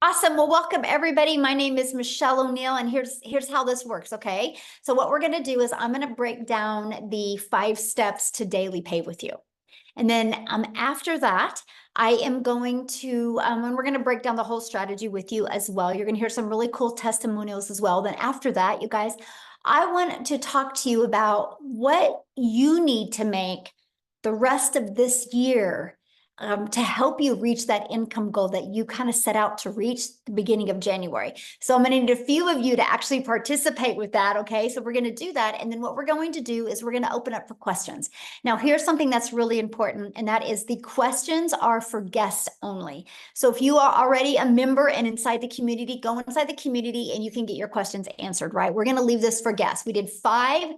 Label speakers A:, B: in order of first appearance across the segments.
A: Awesome. Well, welcome everybody. My name is Michelle O'Neill, and here's how this works, okay? So what we're going to do is I'm going to break down the 5 steps to daily pay with you. And then after that, I am going to, and we're going to break down the whole strategy with you as well. You're going to hear some really cool testimonials as well. Then after that, you guys, I want to talk to you about what you need to make the rest of this year to help you reach that income goal that you kind of set out to reach the beginning of January. So I'm going to need a few of you to actually participate with that. Okay. So we're going to do that. And then what we're going to do is we're going to open up for questions. Now, here's something that's really important, and that is the questions are for guests only. So if you are already a member and inside the community, go inside the community and you can get your questions answered, right? We're going to leave this for guests. We did 5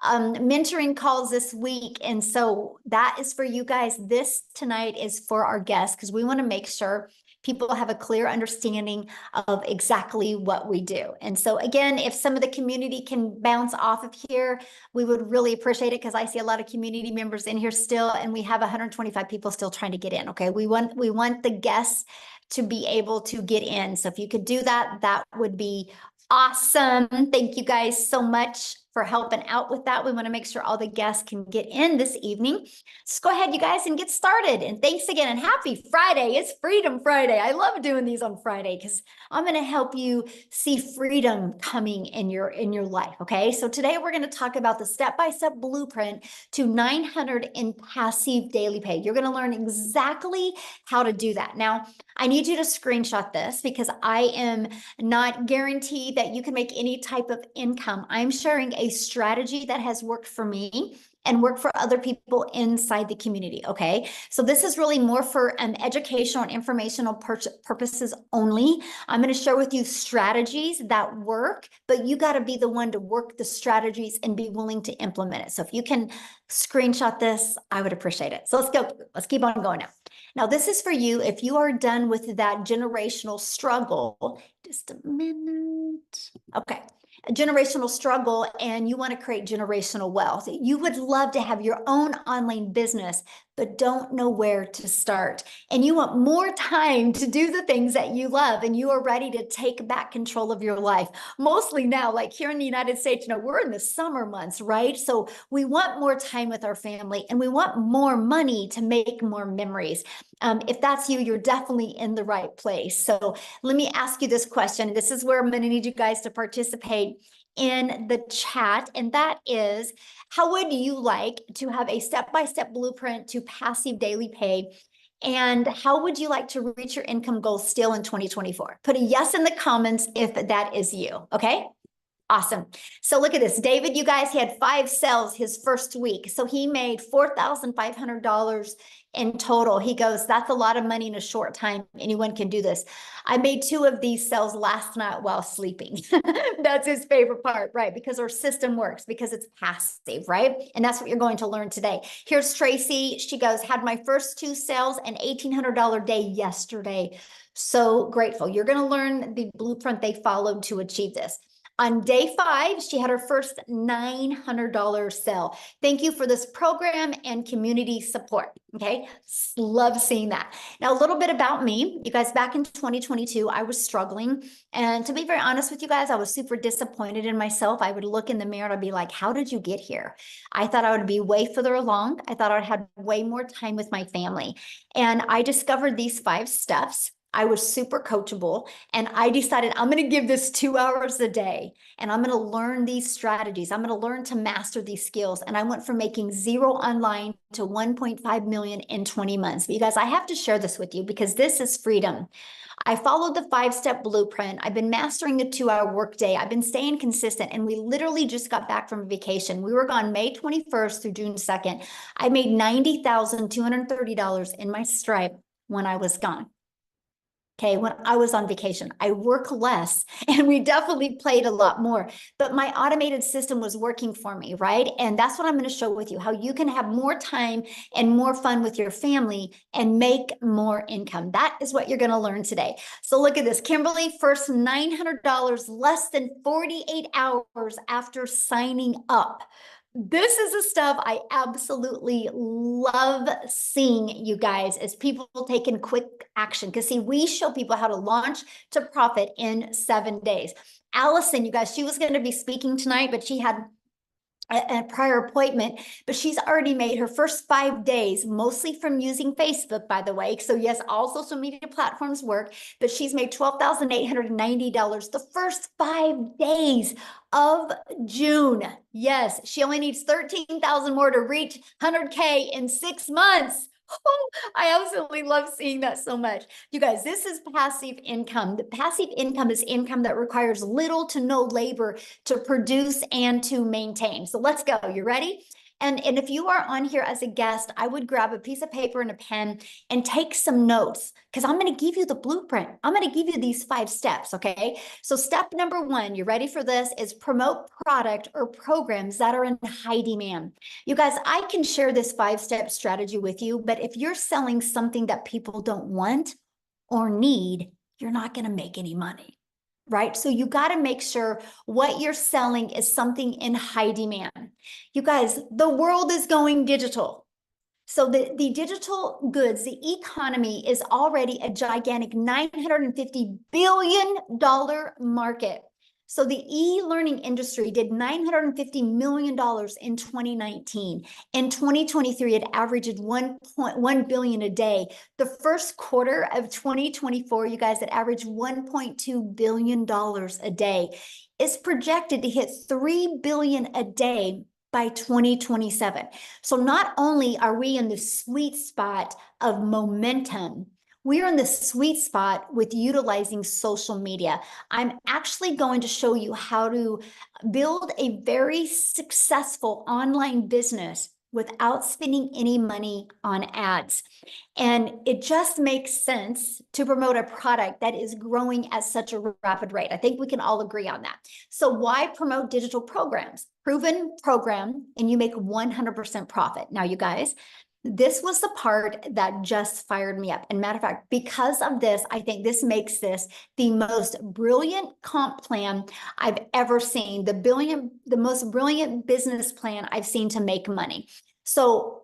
A: mentoring calls this week. And so that is for you guys. This tonight is for our guests because we want to make sure people have a clear understanding of exactly what we do. And so again, if some of the community can bounce off of here, we would really appreciate it because I see a lot of community members in here still, and we have 125 people still trying to get in. Okay. We want the guests to be able to get in. So if you could do that, that would be awesome. Thank you guys so much for helping out with that. We want to make sure all the guests can get in this evening. So go ahead, you guys, and get started. And thanks again, and happy Friday. It's Freedom Friday. I love doing these on Friday because I'm going to help you see freedom coming in your life. Okay. So today we're going to talk about the step-by-step blueprint to 900 in passive daily pay. You're going to learn exactly how to do that. Now, I need you to screenshot this because I am not guaranteed that you can make any type of income. I'm sharing a strategy that has worked for me and work for other people inside the community. Okay. So this is really more for educational and informational purposes only. I'm going to share with you strategies that work, but you got to be the one to work the strategies and be willing to implement it. So if you can screenshot this, I would appreciate it. So let's go. Let's keep on going now. Now, this is for you if you are done with that generational struggle. Just a minute. Okay. A generational struggle, and you want to create generational wealth. You would love to have your own online business, but don't know where to start. And you want more time to do the things that you love, and you are ready to take back control of your life. Mostly now, like here in the United States, we're in the summer months, right? So we want more time with our family, and we want more money to make more memories. If that's you, you're definitely in the right place. So let me ask you this question. This is where I'm going to need you guys to participate in the chat. And that is, how would you like to have a step-by-step blueprint to passive daily pay? And how would you like to reach your income goals still in 2024? Put a yes in the comments if that is you. Okay. Awesome. So look at this. David, you guys, he had 5 sales his first week. So he made $4,500 in total. He goes, that's a lot of money in a short time. Anyone can do this. I made 2 of these sales last night while sleeping. That's his favorite part, right? Because our system works, because it's passive, right? And that's what you're going to learn today. Here's Tracy. She goes, had my first 2 sales and $1,800 day yesterday. So grateful. You're going to learn the blueprint they followed to achieve this. On day 5, she had her first $900 sale. Thank you for this program and community support. Okay. Love seeing that. Now, a little bit about me. You guys, back in 2022, I was struggling. And to be very honest with you guys, I was super disappointed in myself. I would look in the mirror and I'd be like, how did you get here? I thought I would be way further along. I thought I'd have way more time with my family. And I discovered these 5 steps. I was super coachable, and I decided I'm going to give this 2 hours a day, and I'm going to learn these strategies. I'm going to learn to master these skills. And I went from making 0 online to 1.5 million in 20 months. But you guys, I have to share this with you because this is freedom. I followed the 5-step blueprint. I've been mastering the 2-hour workday. I've been staying consistent, and we literally just got back from vacation. We were gone May 21st through June 2nd. I made $90,230 in my Stripe when I was gone. Okay, when I was on vacation, I work less, and we definitely played a lot more, but my automated system was working for me, right? And that's what I'm going to show with you, how you can have more time and more fun with your family and make more income. That is what you're going to learn today. So look at this. Kimberly, first $900 less than 48 hours after signing up. This is the stuff I absolutely love seeing, you guys, as people taking quick action. Because see, we show people how to launch to profit in 7 days. Allison, you guys, she was going to be speaking tonight, but she had a prior appointment, but she's already made her first 5 days, mostly from using Facebook, by the way. So yes, all social media platforms work, but she's made $12,890 the first 5 days of June. Yes, she only needs 13,000 more to reach 100K in 6 months. Oh, I absolutely love seeing that so much. You guys, this is passive income. The passive income is income that requires little to no labor to produce and to maintain. So let's go. You ready? And if you are on here as a guest, I would grab a piece of paper and a pen and take some notes, because I'm going to give you the blueprint. I'm going to give you these 5 steps. Okay. So step number 1, you ready for this, is promote product or programs that are in high demand. You guys, I can share this 5-step strategy with you, but if you're selling something that people don't want or need, you're not going to make any money. Right? So you got to make sure what you're selling is something in high demand. You guys, the world is going digital. So the digital goods, the economy is already a gigantic $950 billion market. So the e-learning industry did $950 million in 2019. In 2023, it averaged 1.1 billion a day. The first quarter of 2024, you guys, it averaged $1.2 billion a day. It's projected to hit 3 billion a day by 2027. So not only are we in the sweet spot of momentum, we're in the sweet spot with utilizing social media. I'm actually going to show you how to build a very successful online business without spending any money on ads. And it just makes sense to promote a product that is growing at such a rapid rate. I think we can all agree on that. So why promote digital programs? Proven program, and you make 100% profit. Now, you guys, this was the part that just fired me up. And matter of fact, because of this, I think this makes this the most brilliant comp plan I've ever seen, the most brilliant business plan I've seen to make money. So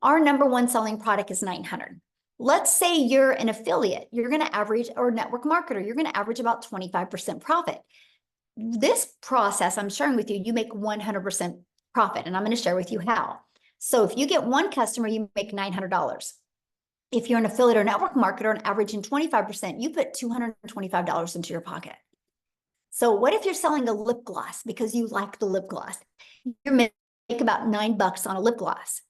A: our number 1 selling product is 900. Let's say you're an affiliate, you're going to average, or a network marketer, you're going to average about 25% profit. This process I'm sharing with you, you make 100% profit, and I'm going to share with you how. So if you get 1 customer, you make $900. If you're an affiliate or network marketer and averaging 25%, you put $225 into your pocket. So what if you're selling a lip gloss because you like the lip gloss? You make about $9 on a lip gloss.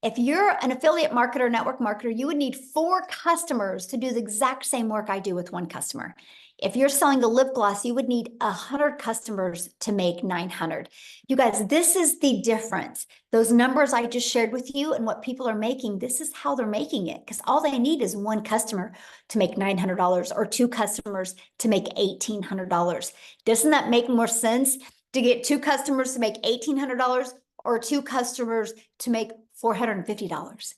A: If you're an affiliate marketer, network marketer, you would need 4 customers to do the exact same work I do with 1 customer. If you're selling a lip gloss, you would need 100 customers to make 900. You guys, this is the difference. Those numbers I just shared with you and what people are making, this is how they're making it, because all they need is 1 customer to make $900 or 2 customers to make $1,800. Doesn't that make more sense to get 2 customers to make $1,800 or 2 customers to make $450?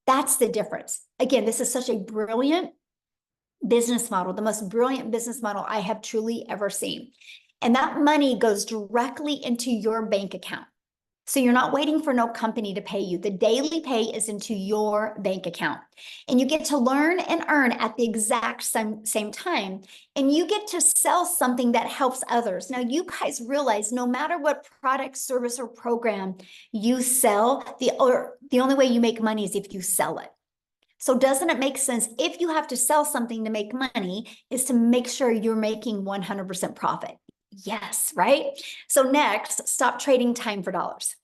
A: That's the difference. Again, this is such a brilliant business model, the most brilliant business model I have truly ever seen. And that money goes directly into your bank account. So you're not waiting for no company to pay you. The daily pay is into your bank account. And you get to learn and earn at the exact same time. And you get to sell something that helps others. Now, you guys realize no matter what product, service, or program you sell, the only way you make money is if you sell it. So doesn't it make sense, if you have to sell something to make money, is to make sure you're making 100% profit? Yes, right? So next, stop trading time for dollars.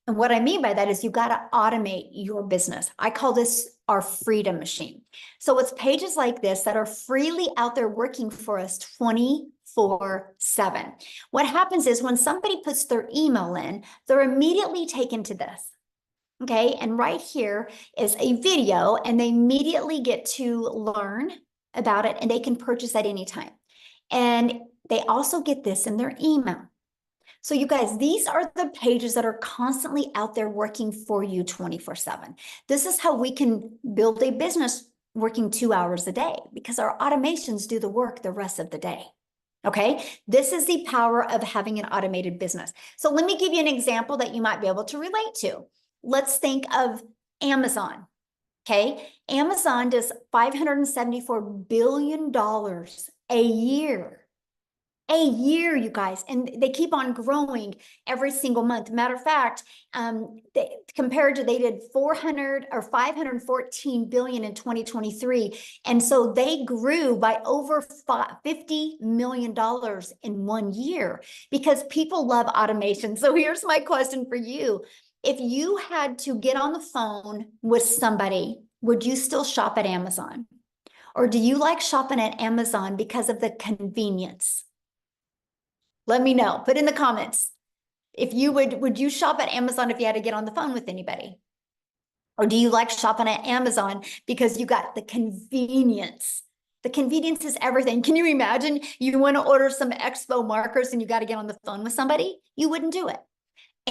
A: And what I mean by that is you got to automate your business. I call this our freedom machine. So it's pages like this that are freely out there working for us 24/7. What happens is when somebody puts their email in, they're immediately taken to this. Okay, and right here is a video, and they immediately get to learn about it, and they can purchase at any time. And they also get this in their email. So you guys, these are the pages that are constantly out there working for you 24/7. This is how we can build a business working 2 hours a day, because our automations do the work the rest of the day. Okay, this is the power of having an automated business. So let me give you an example that you might be able to relate to. Let's think of Amazon. Okay, Amazon does $574 billion a year. A year, you guys, and they keep on growing every single month. Matter of fact, they did 400 or 514 billion in 2023, and so they grew by over $50 million in 1 year because people love automation. So here's my question for you: if you had to get on the phone with somebody, would you still shop at Amazon, or do you like shopping at Amazon because of the convenience? Let me know. Put in the comments. If you would you shop at Amazon if you had to get on the phone with anybody? Or do you like shopping at Amazon because you got the convenience? The convenience is everything. Can you imagine you want to order some Expo markers and you got to get on the phone with somebody? You wouldn't do it.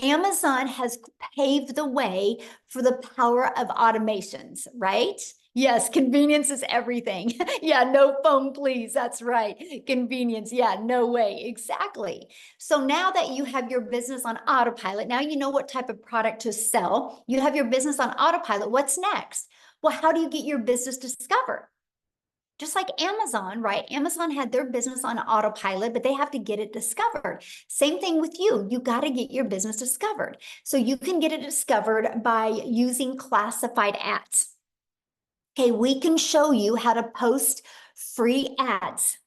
A: Amazon has paved the way for the power of automations, right? Yes, convenience is everything. Yeah, no phone, please. That's right. Convenience. Yeah, no way. Exactly. So now that you have your business on autopilot, now you know what type of product to sell. You have your business on autopilot. What's next? Well, how do you get your business discovered? Just like Amazon, right? Amazon had their business on autopilot, but they have to get it discovered. Same thing with you. You got to get your business discovered. So you can get it discovered by using classified ads. Okay, we can show you how to post free ads.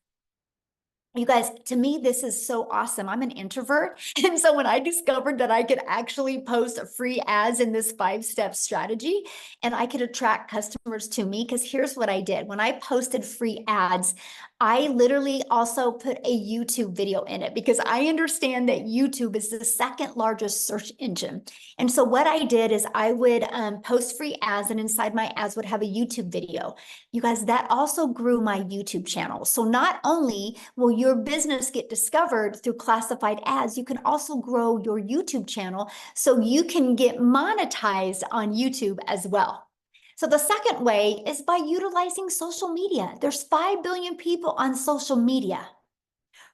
A: You guys, to me, this is so awesome. I'm an introvert. And so when I discovered that I could actually post free ads in this 5-step strategy and I could attract customers to me, because here's what I did. When I posted free ads, I literally also put a YouTube video in it because I understand that YouTube is the second largest search engine. And so what I did is I would post free ads, and inside my ads would have a YouTube video. You guys, that also grew my YouTube channel. So not only will your business get discovered through classified ads, you can also grow your YouTube channel so you can get monetized on YouTube as well. So the second way is by utilizing social media. There's 5 billion people on social media,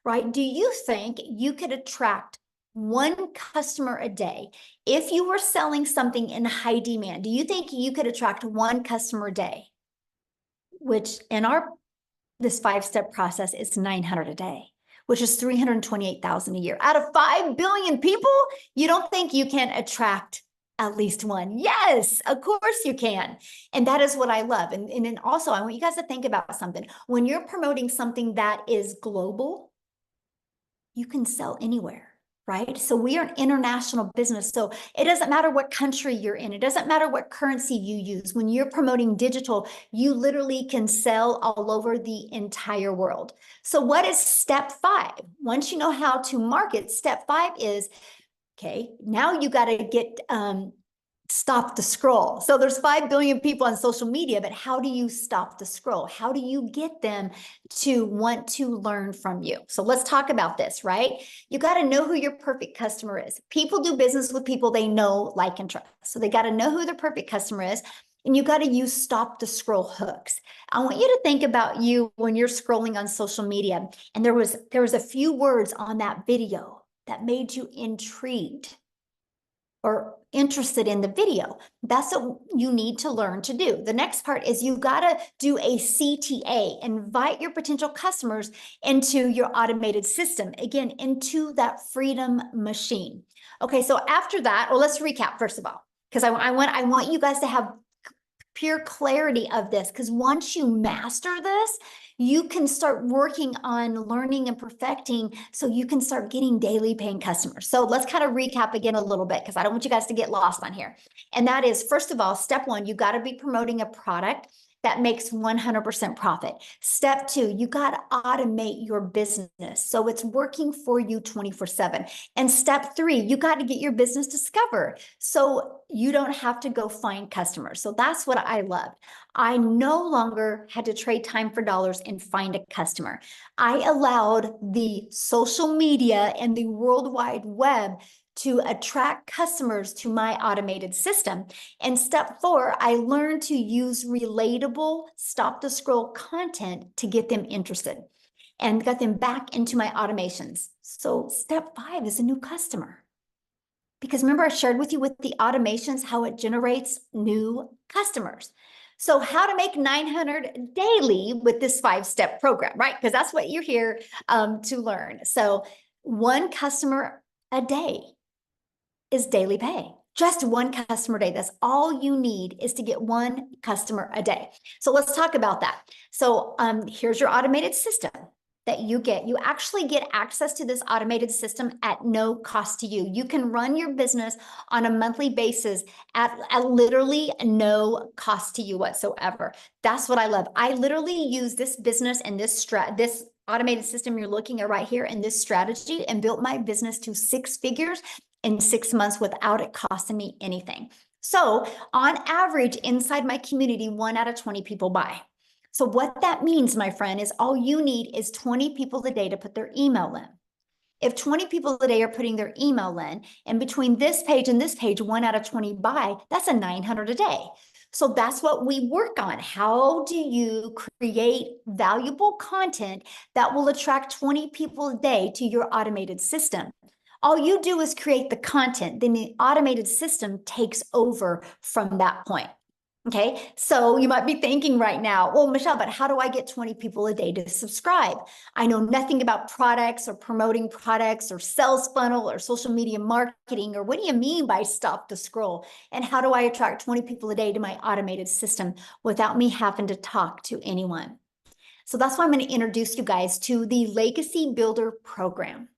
A: right? Do you think you could attract one customer a day? If you were selling something in high demand, do you think you could attract one customer a day? Which in this 5-step process is 900 a day, which is 328,000 a year. Out of 5 billion people, you don't think you can attract at least one? Yes, of course you can. And that is what I love. And then also, I want you guys to think about something. When you're promoting something that is global, you can sell anywhere, right? So we are an international business. So it doesn't matter what country you're in. It doesn't matter what currency you use. When you're promoting digital, you literally can sell all over the entire world. So what is step 5? Once you know how to market, step 5 is, okay, now you got to get stop the scroll. So there's 5 billion people on social media, but how do you stop the scroll? How do you get them to want to learn from you? So let's talk about this, right? You got to know who your perfect customer is. People do business with people they know, like, and trust. So they got to know who their perfect customer is. And you got to use stop the scroll hooks. I want you to think about you when you're scrolling on social media, and there was a few words on that video that made you intrigued or interested in the video. That's what you need to learn to do. The next part is you got to do a CTA, invite your potential customers into your automated system, again, into that freedom machine. Okay, so after that, well, let's recap first of all, because I want you guys to have pure clarity of this, because once you master this, you can start working on learning and perfecting so you can start getting daily paying customers. So let's kind of recap again a little bit, because I don't want you guys to get lost on here. And that is, first of all, step 1, you got to be promoting a product that makes 100% profit. Step 2, you got to automate your business so it's working for you 24/7. And step 3, you got to get your business discovered so you don't have to go find customers. So that's what I loved. I no longer had to trade time for dollars and find a customer. I allowed the social media and the World Wide Web to attract customers to my automated system. And step 4, I learned to use relatable stop the scroll content to get them interested. and got them back into my automations. So step 5 is a new customer. Because remember, I shared with you with the automations how it generates new customers. So how to make 900 daily with this 5-step program, right? Because that's what you're here to learn. So one customer a day is daily pay. Just one customer a day. That's all you need, is to get one customer a day. So let's talk about that. So here's your automated system that you get. You actually get access to this automated system at no cost to you. You can run your business on a monthly basis at literally no cost to you whatsoever. That's what I love. I literally use this business and this automated system you're looking at right here, and this strategy, and built my business to 6 figures in 6 months without it costing me anything. So on average, inside my community, 1 out of 20 people buy. So what that means, my friend, is all you need is 20 people a day to put their email in. If 20 people a day are putting their email in, and between this page and this page, 1 out of 20 buy, that's a 900 a day. So that's what we work on. How do you create valuable content that will attract 20 people a day to your automated system? All you do is create the content, then the automated system takes over from that point. Okay, so you might be thinking right now, well, Michelle, but how do I get 20 people a day to subscribe? I know nothing about products or promoting products or sales funnel or social media marketing, or what do you mean by stop the scroll? And how do I attract 20 people a day to my automated system without me having to talk to anyone? So that's why I'm going to introduce you guys to the Legacy Builder program.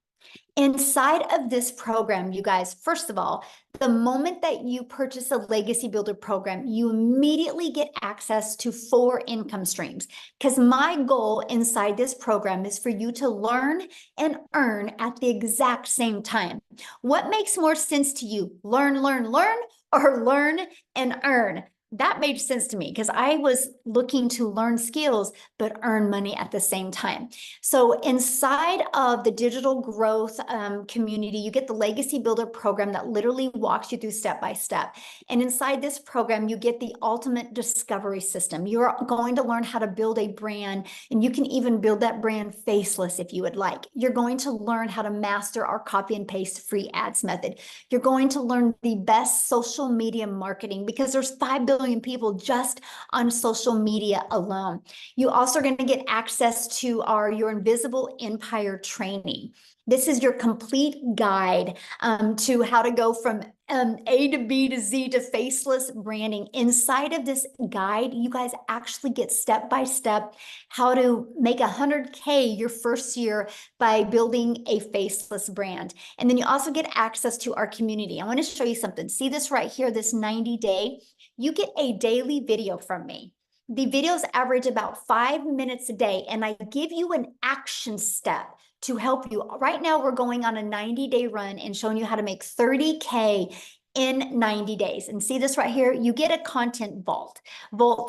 A: Inside of this program, you guys, first of all, the moment that you purchase a Legacy Builder program, you immediately get access to 4 income streams. Because my goal inside this program is for you to learn and earn at the exact same time. What makes more sense to you? Learn, or learn and earn? That made sense to me because I was looking to learn skills, but earn money at the same time. So inside of the digital growth community, you get the Legacy Builder program that literally walks you through step by step. And inside this program, you get the ultimate discovery system. You're going to learn how to build a brand, and you can even build that brand faceless if you would like. You're going to learn how to master our copy and paste free ads method. You're going to learn the best social media marketing, because there's 5 billion people just on social media alone. You also are going to get access to your Invisible Empire training. This is your complete guide to how to go from A to B to Z to faceless branding. Inside of this guide, you guys actually get step-by-step how to make 100K your first year by building a faceless brand. And then you also get access to our community. I want to show you something. See this right here, this 90-day? You get a daily video from me. The videos average about 5 minutes a day, and I give you an action step to help you. Right now, we're going on a 90-day run and showing you how to make 30K in 90 days. And see this right here? You get a content vault.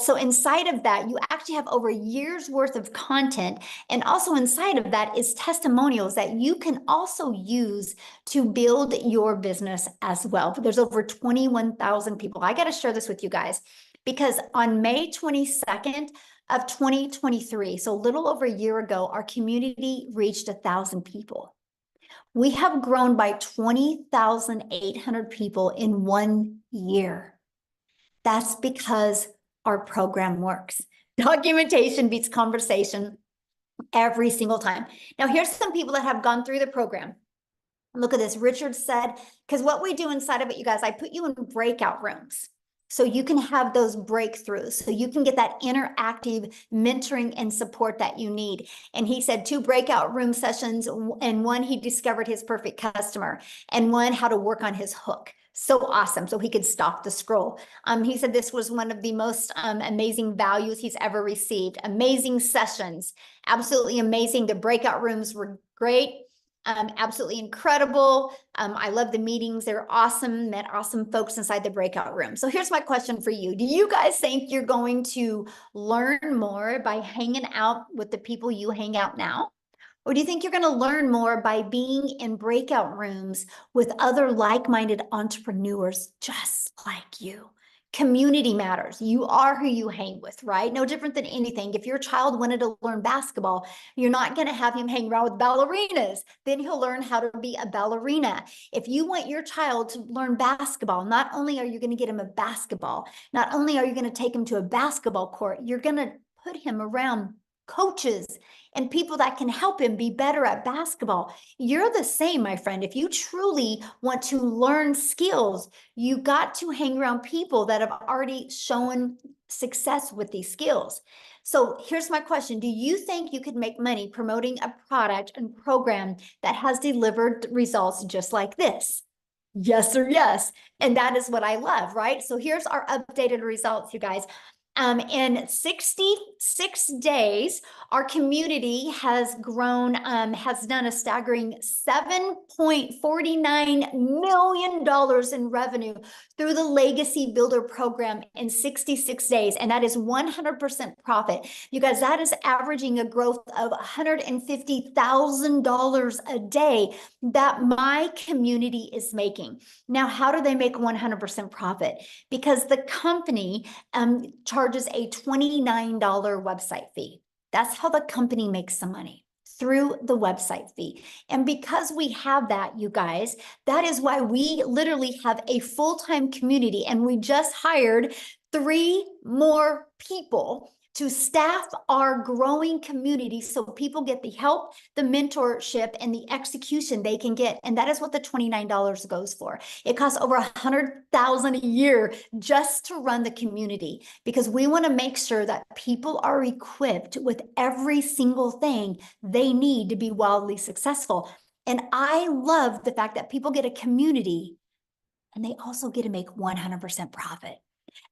A: So inside of that, you actually have over a year's worth of content. And also inside of that is testimonials that you can also use to build your business as well. There's over 21,000 people. I got to share this with you guys, because on May 22nd of 2023, so a little over a year ago, our community reached 1,000 people. We have grown by 20,800 people in 1 year. That's because our program works. Documentation beats conversation every single time. Now, here's some people that have gone through the program. Look at this. Richard said, because what we do inside of it, you guys, I put you in breakout rooms, so you can have those breakthroughs, so you can get that interactive mentoring and support that you need. And he said 2 breakout room sessions, and 1, he discovered his perfect customer, and 1, how to work on his hook. So awesome. So he could stop the scroll. He said this was one of the most amazing values he's ever received. Amazing sessions. Absolutely amazing. The breakout rooms were great. Absolutely incredible. I love the meetings. They're awesome. Met awesome folks inside the breakout room. So here's my question for you. Do you guys think you're going to learn more by hanging out with the people you hang out now? Or do you think you're going to learn more by being in breakout rooms with other like-minded entrepreneurs just like you? Community matters. You are who you hang with, right? No different than anything. If your child wanted to learn basketball, you're not going to have him hang around with ballerinas. Then he'll learn how to be a ballerina. If you want your child to learn basketball, not only are you going to get him a basketball, not only are you going to take him to a basketball court, you're going to put him around coaches and people that can help him be better at basketball. You're the same, my friend. If you truly want to learn skills, you got to hang around people that have already shown success with these skills. So here's my question. Do you think you could make money promoting a product and program that has delivered results just like this? Yes or yes. And that is what I love, right? So here's our updated results, you guys. In 66 days, our community has grown, has done a staggering $7.49 million in revenue through the Legacy Builder program in 66 days. And that is 100% profit. You guys, that is averaging a growth of $150,000 a day that my community is making. Now, how do they make 100% profit? Because the company charges a $29 website fee. That's how the company makes some money, through the website fee. And because we have that, you guys, that is why we literally have a full-time community, and we just hired 3 more people to staff our growing community so people get the help, the mentorship, and the execution they can get. And that is what the $29 goes for. It costs over $100,000 a year just to run the community, because we want to make sure that people are equipped with every single thing they need to be wildly successful. And I love the fact that people get a community and they also get to make 100% profit.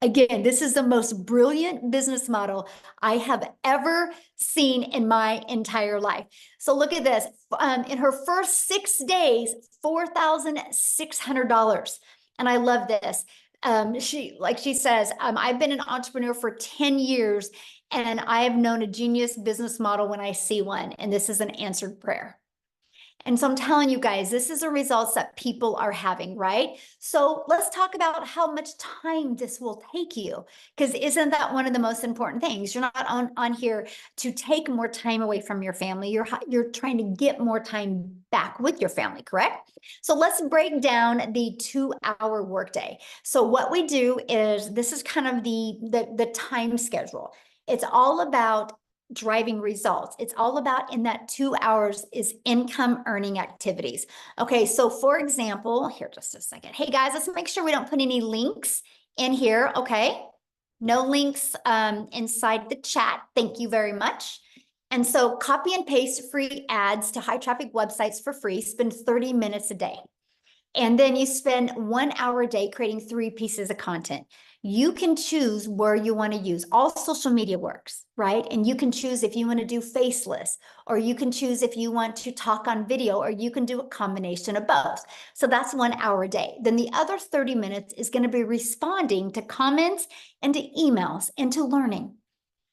A: Again, this is the most brilliant business model I have ever seen in my entire life. So look at this. In her first 6 days, $4,600. And I love this. She says, I've been an entrepreneur for 10 years, and I have known a genius business model when I see one. And this is an answered prayer. And so I'm telling you guys, this is the results that people are having, right? So let's talk about how much time this will take you, because isn't that one of the most important things? You're not on here to take more time away from your family. You're trying to get more time back with your family, correct? So let's break down the 2-hour workday. So what we do is, this is kind of the time schedule. It's all about driving results. It's all about, in that 2 hours, is income earning activities. Okay, so for example, here, just a second. Hey guys, let's make sure we don't put any links in here, okay? No links inside the chat. Thank you very much. And so copy and paste free ads to high traffic websites for free. Spend 30 minutes a day. And then you spend 1 hour a day creating 3 pieces of content. You can choose where you want to use. All social media works, right? And you can choose if you want to do faceless, or you can choose if you want to talk on video, or you can do a combination of both. So that's 1 hour a day. Then the other 30 minutes is going to be responding to comments and to emails and to learning.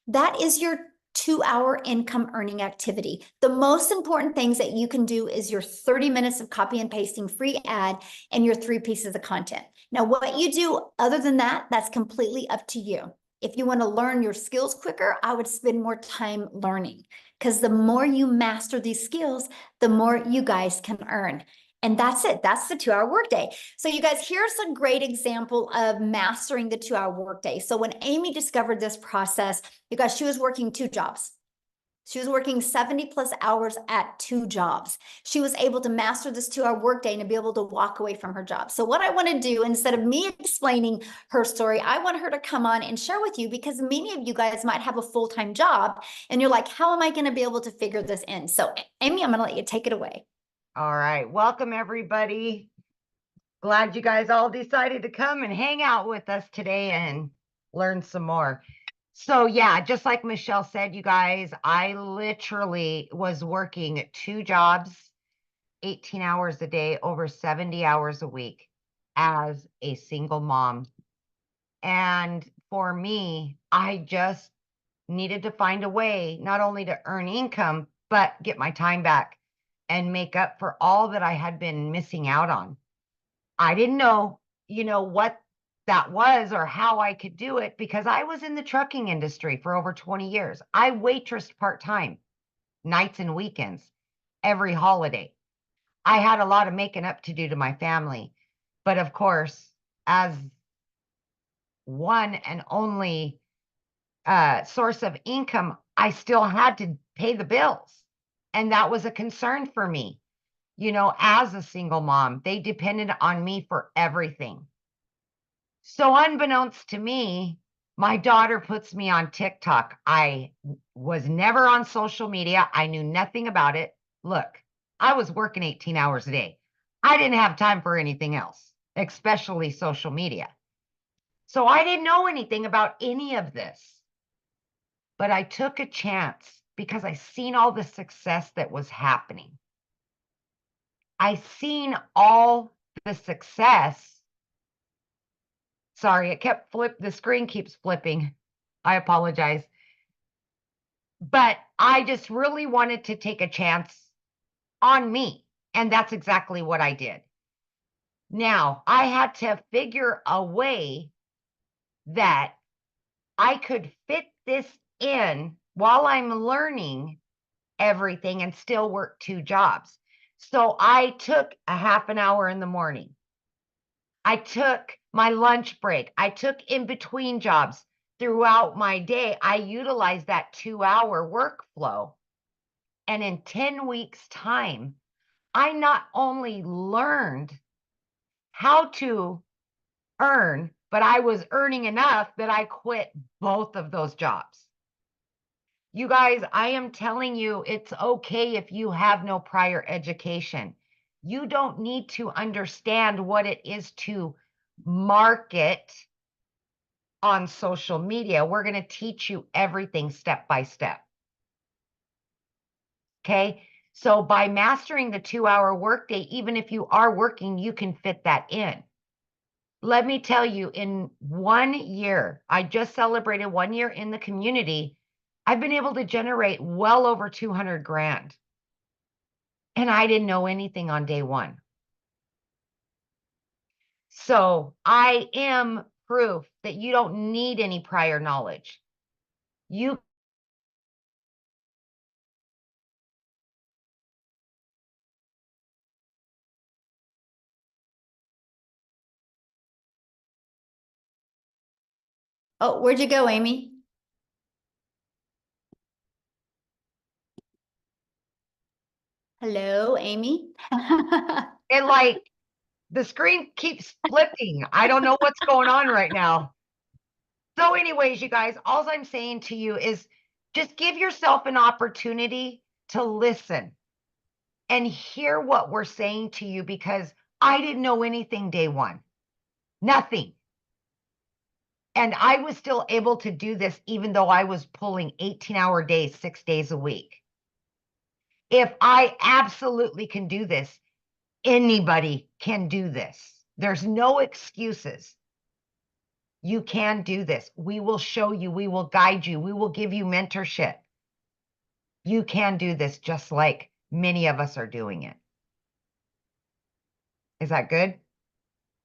A: That is your 2-hour income earning activity. The most important things that you can do is your 30 minutes of copy and pasting free ad and your 3 pieces of content. Now, what you do other than that, that's completely up to you. If you want to learn your skills quicker, I would spend more time learning, because the more you master these skills, the more you guys can earn. And that's it. That's the 2-hour workday. So you guys, here's a great example of mastering the 2-hour workday. So when Amy discovered this process, you guys, she was working 2 jobs. She was working 70 plus hours at 2 jobs. She was able to master this 2-hour workday and to be able to walk away from her job. So what I want to do, instead of me explaining her story, I want her to come on and share with you, because many of you guys might have a full-time job and you're like, how am I going to be able to figure this in? So Amy, I'm going to let you take it away.
B: All right. Welcome, everybody. Glad you guys all decided to come and hang out with us today and learn some more. So yeah, just like Michelle said, you guys, I literally was working 2 jobs, 18 hours a day, over 70 hours a week as a single mom. And for me, I just needed to find a way not only to earn income, but get my time back and make up for all that I had been missing out on. I didn't know, what that was or how I could do it because I was in the trucking industry for over 20 years. I waitressed part-time, nights and weekends, every holiday. I had a lot of making up to do to my family. But of course, as one and only source of income, I still had to pay the bills. And that was a concern for me. You know, as a single mom, they depended on me for everything. So unbeknownst to me, my daughter puts me on TikTok. I was never on social media. I knew nothing about it. Look, I was working 18 hours a day. I didn't have time for anything else, especially social media. So I didn't know anything about any of this. But I took a chance because I seen all the success that was happening. I seen all the success. Sorry, the screen keeps flipping. I apologize. But I just really wanted to take a chance on me. And that's exactly what I did. Now, I had to figure a way that I could fit this in while I'm learning everything and still work 2 jobs. So I took a half an hour in the morning. I took my lunch break. I took in between jobs throughout my day. I utilized that 2-hour workflow. And in 10 weeks' time, I not only learned how to earn, but I was earning enough that I quit both of those jobs. You guys, I am telling you, it's okay if you have no prior education. You don't need to understand what it is to market on social media. We're going to teach you everything step by step. Okay. So by mastering the 2-hour workday, even if you are working, you can fit that in. Let me tell you, in 1 year, I just celebrated 1 year in the community. I've been able to generate well over 200 grand. And I didn't know anything on day one. So I am proof that you don't need any prior knowledge. You
A: Oh, where'd you go, Amy? Hello, Amy?
B: and like the screen keeps flipping. I don't know what's going on right now. So anyways, you guys, all I'm saying to you is just give yourself an opportunity to listen and hear what we're saying to you because I didn't know anything day one. Nothing. And I was still able to do this even though I was pulling 18-hour days, 6 days a week. If I absolutely can do this, anybody can do this. There's no excuses. You can do this. We will show you. We will guide you. We will give you mentorship. You can do this just like many of us are doing it. Is that good?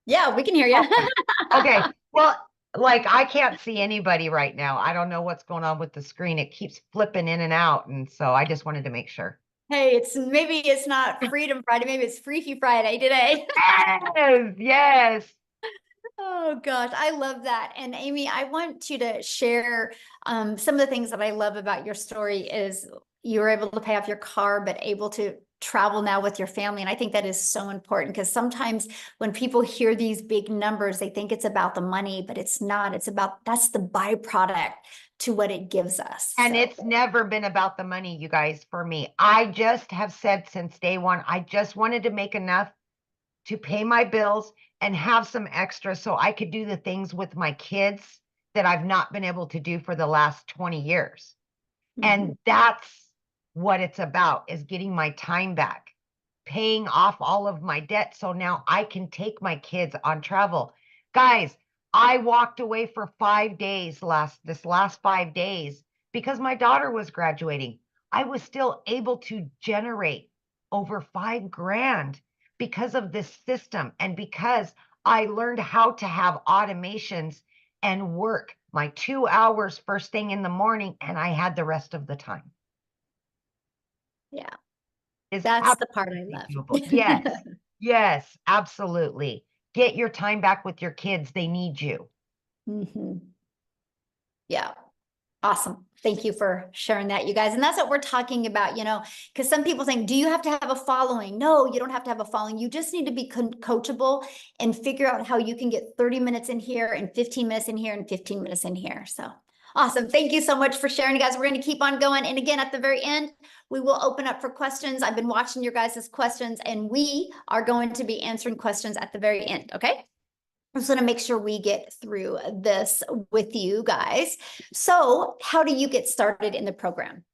A: Yeah, we can hear you.
B: Okay. Well, like I can't see anybody right now. I don't know what's going on with the screen. It keeps flipping in and out. And so I just wanted to make sure.
A: Hey, maybe it's not Freedom Friday, maybe it's Freaky Friday today.
B: Yes, yes.
A: Oh gosh, I love that. And Amy, I want you to share some of the things that I love about your story is you were able to pay off your car, but able to travel now with your family. And I think that is so important because sometimes when people hear these big numbers, they think it's about the money, but it's not. It's about that's the byproduct to what it gives us.
B: And
A: So.
B: it's never been about the money, you guys, for me. I just have said since day one, I just wanted to make enough to pay my bills and have some extra so I could do the things with my kids that I've not been able to do for the last 20 years. And that's what it's about is getting my time back, paying off all of my debt. So now I can take my kids on travel. Guys, I walked away for 5 days this last 5 days because my daughter was graduating. I was still able to generate over 5 grand because of this system and because I learned how to have automations and work my 2 hours first thing in the morning, and I had the rest of the time.
A: Yeah,
B: Is
A: that's the part I
B: absolutely doable. Yes,
A: love.
B: yes, absolutely. Get your time back with your kids. They need you.
A: Yeah. Awesome. Thank you for sharing that, you guys. And that's what we're talking about, because some people think, do you have to have a following? No, you don't have to have a following. You just need to be coachable and figure out how you can get 30 minutes in here and 15 minutes in here and 15 minutes in here. So awesome. Thank you so much for sharing, guys. We're going to keep on going. And again, at the very end, we will open up for questions. I've been watching your guys' questions, and we are going to be answering questions at the very end. Okay. I just want to make sure we get through this with you guys. So, how do you get started in the program?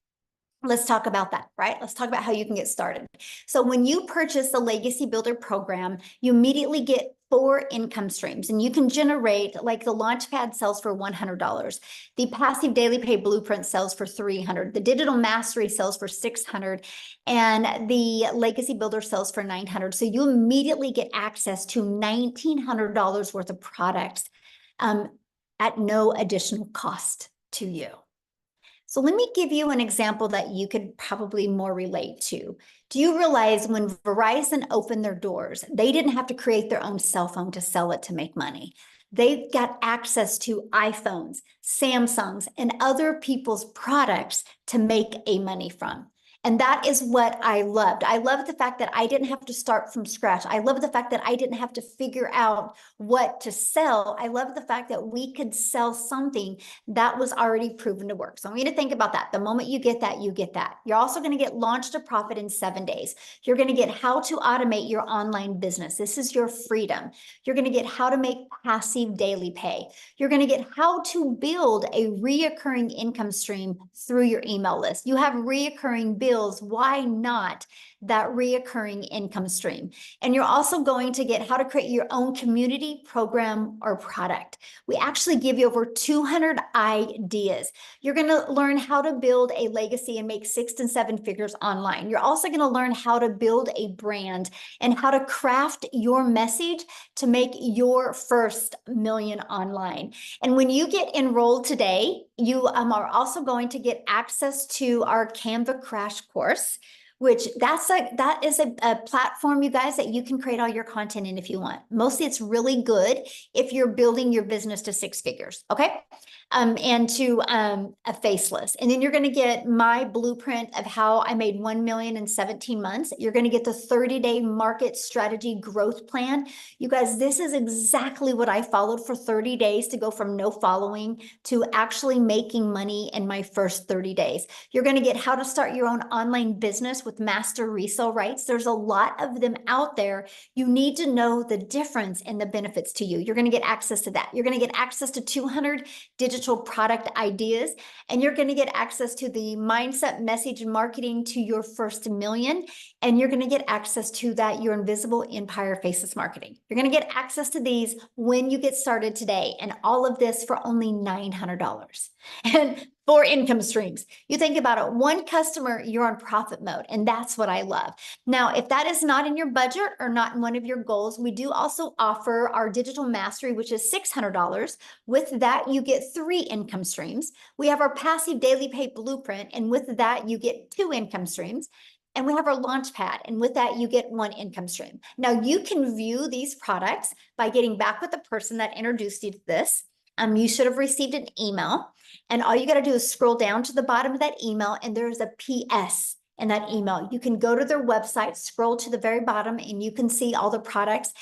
A: Let's talk about that, right? Let's talk about how you can get started. So when you purchase the Legacy Builder program, you immediately get 4 income streams, and you can generate, like, the Launchpad sells for $100. The Passive Daily Pay Blueprint sells for $300. The Digital Mastery sells for $600, and the Legacy Builder sells for $900. So you immediately get access to $1,900 worth of products at no additional cost to you. So let me give you an example that you could probably more relate to. Do you realize when Verizon opened their doors, they didn't have to create their own cell phone to sell it to make money? They got access to iPhones, Samsungs, and other people's products to make a money from. And that is what I loved. I loved the fact that I didn't have to start from scratch. I love the fact that I didn't have to figure out what to sell. I love the fact that we could sell something that was already proven to work. So I want you to think about that. The moment you get that, you get that. You're also going to get Launch to Profit in 7 days. You're going to get how to automate your online business. This is your freedom. You're going to get how to make passive daily pay. You're going to get how to build a reoccurring income stream through your email list. You have reoccurring bills. Why not that reoccurring income stream? And you're also going to get how to create your own community, program, or product. We actually give you over 200 ideas. You're going to learn how to build a legacy and make 6 and 7 figures online. You're also going to learn how to build a brand and how to craft your message to make your first million online. And when you get enrolled today, you are also going to get access to our Canva Crash Course, which that is a platform, you guys, that you can create all your content in if you want. Mostly it's really good if you're building your business to 6 figures, okay? And to a faceless. And then you're going to get my blueprint of how I made 1 million in 17 months. You're going to get the 30-day market strategy growth plan. You guys, this is exactly what I followed for 30 days to go from no following to actually making money in my first 30 days. You're going to get how to start your own online business with master resale rights. There's a lot of them out there. You need to know the difference and the benefits to you. You're going to get access to that. You're going to get access to 200 digital product ideas, and you're going to get access to the mindset, message, and marketing to your first million. And you're going to get access to that Your Invisible Empire Faceless Marketing. You're going to get access to these when you get started today, and all of this for only $900. And 4 income streams. You think about it, 1 customer, you're on profit mode. And that's what I love. Now, if that is not in your budget or not in one of your goals, we do also offer our digital mastery, which is $600. With that, you get 3 income streams. We have our passive daily pay blueprint. And with that, you get 2 income streams. And we have our launch pad. And with that, you get 1 income stream. Now, you can view these products by getting back with the person that introduced you to this. You should have received an email. And all you got to do is scroll down to the bottom of that email, and there's a PS in that email. You can go to their website, scroll to the very bottom, and you can see all the products.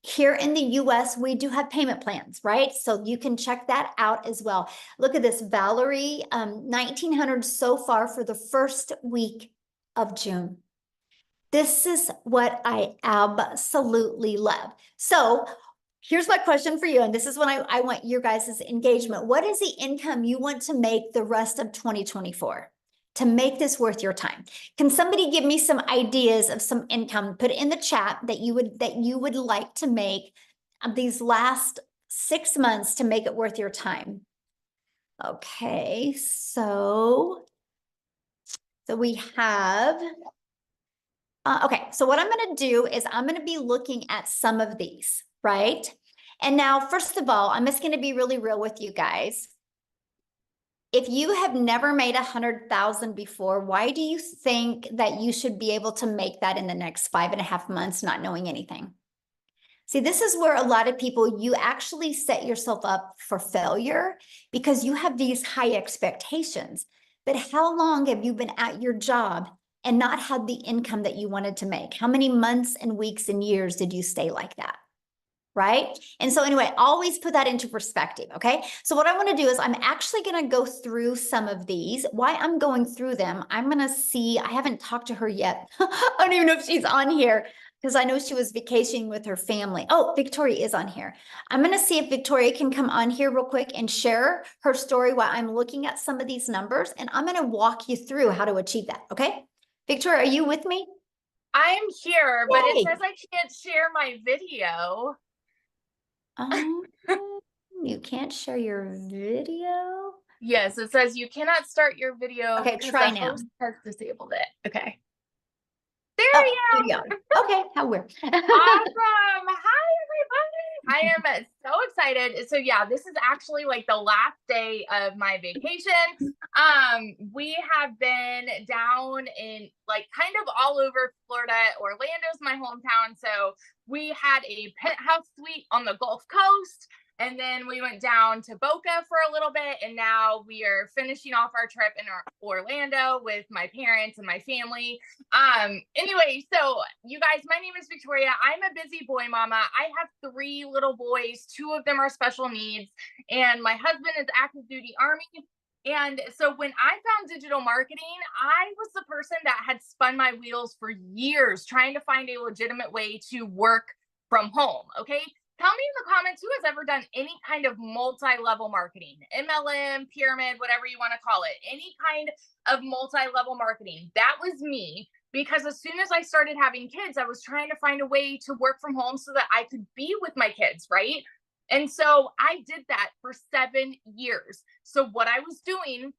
A: Here in the US, we do have payment plans, right? So you can check that out as well. Look at this, Valerie, 1,900 so far for the first week of June. This is what I absolutely love. So here's my question for you, and this is when I want your guys' engagement. What is the income you want to make the rest of 2024 to make this worth your time? Can somebody give me some ideas of some income? Put it in the chat that you would like to make these last 6 months to make it worth your time. Okay, so we have. Okay, so what I'm going to do is I'm going to be looking at some of these. right? And now, first of all, I'm just going to be really real with you guys. If you have never made 100,000 before, why do you think that you should be able to make that in the next 5.5 months, not knowing anything? See, this is where a lot of people, you actually set yourself up for failure because you have these high expectations. But how long have you been at your job and not had the income that you wanted to make? How many months and weeks and years did you stay like that? Right? And so anyway, always put that into perspective, okay? So what I want to do is I'm actually going to go through some of these. Why I'm going through them, I'm going to see, I haven't talked to her yet. I don't even know if she's on here because I know she was vacationing with her family. Oh, Victoria is on here. I'm going to see if Victoria can come on here real quick and share her story while I'm looking at some of these numbers, and I'm going to walk you through how to achieve that, okay? Victoria, are you with me?
C: I'm here, but it
A: Yay.
C: says I can't share my video.
A: Um, you can't share your video?
C: Yes, it says you cannot start your video
A: Okay,
C: because
A: try
C: the
A: now.
C: host has disabled it. Okay. There
A: Oh,
C: you
A: here you are. Okay, how weird.
C: Awesome. Hi, everybody. I am so excited. So yeah, this is actually like the last day of my vacation. We have been down in like kind of all over Florida. Orlando's my hometown. So we had a penthouse suite on the Gulf Coast. And then we went down to Boca for a little bit. And now we are finishing off our trip in Orlando with my parents and my family. Anyway, so you guys, my name is Victoria. I'm a busy boy mama. I have 3 little boys. 2 of them are special needs, and my husband is active duty Army. And so when I found digital marketing, I was the person that had spun my wheels for years trying to find a legitimate way to work from home. Okay. Tell me in the comments who has ever done any kind of multi-level marketing, MLM, pyramid, whatever you want to call it, any kind of multi-level marketing. That was me, because as soon as I started having kids, I was trying to find a way to work from home so that I could be with my kids, right? And so I did that for 7 years. So what I was doing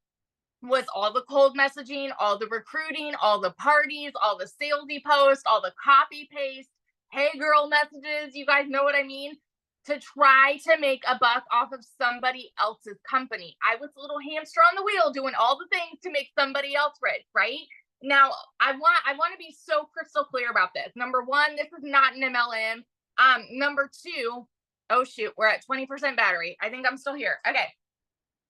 C: was all the cold messaging, all the recruiting, all the parties, all the salesy posts, all the copy paste, hey girl messages, you guys know what I mean, to try to make a buck off of somebody else's company. I was a little hamster on the wheel doing all the things to make somebody else rich, right? Now, I want to be so crystal clear about this. Number 1, this is not an MLM. Number 2, oh shoot, we're at 20% battery. I think I'm still here. Okay.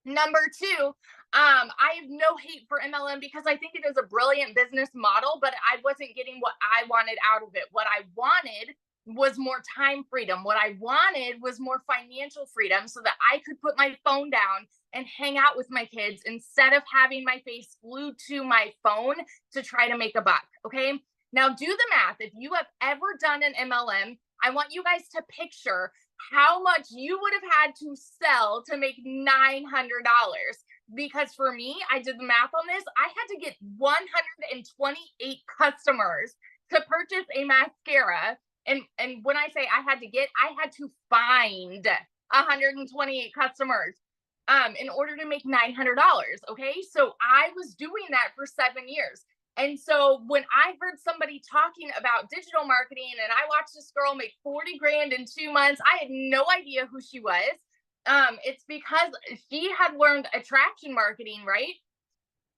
C: Number 2, I have no hate for MLM because I think it is a brilliant business model, but I wasn't getting what I wanted out of it. What I wanted was more time freedom. What I wanted was more financial freedom so that I could put my phone down and hang out with my kids instead of having my face glued to my phone to try to make a buck. Okay. Now do the math. If you have ever done an MLM, I want you guys to picture how much you would have had to sell to make $900. Because for me, I did the math on this. I had to get 128 customers to purchase a mascara. And when I say I had to get, I had to find 128 customers in order to make $900. Okay. So I was doing that for 7 years. And so when I heard somebody talking about digital marketing and I watched this girl make 40 grand in 2 months, I had no idea who she was. It's because she had learned attraction marketing, right?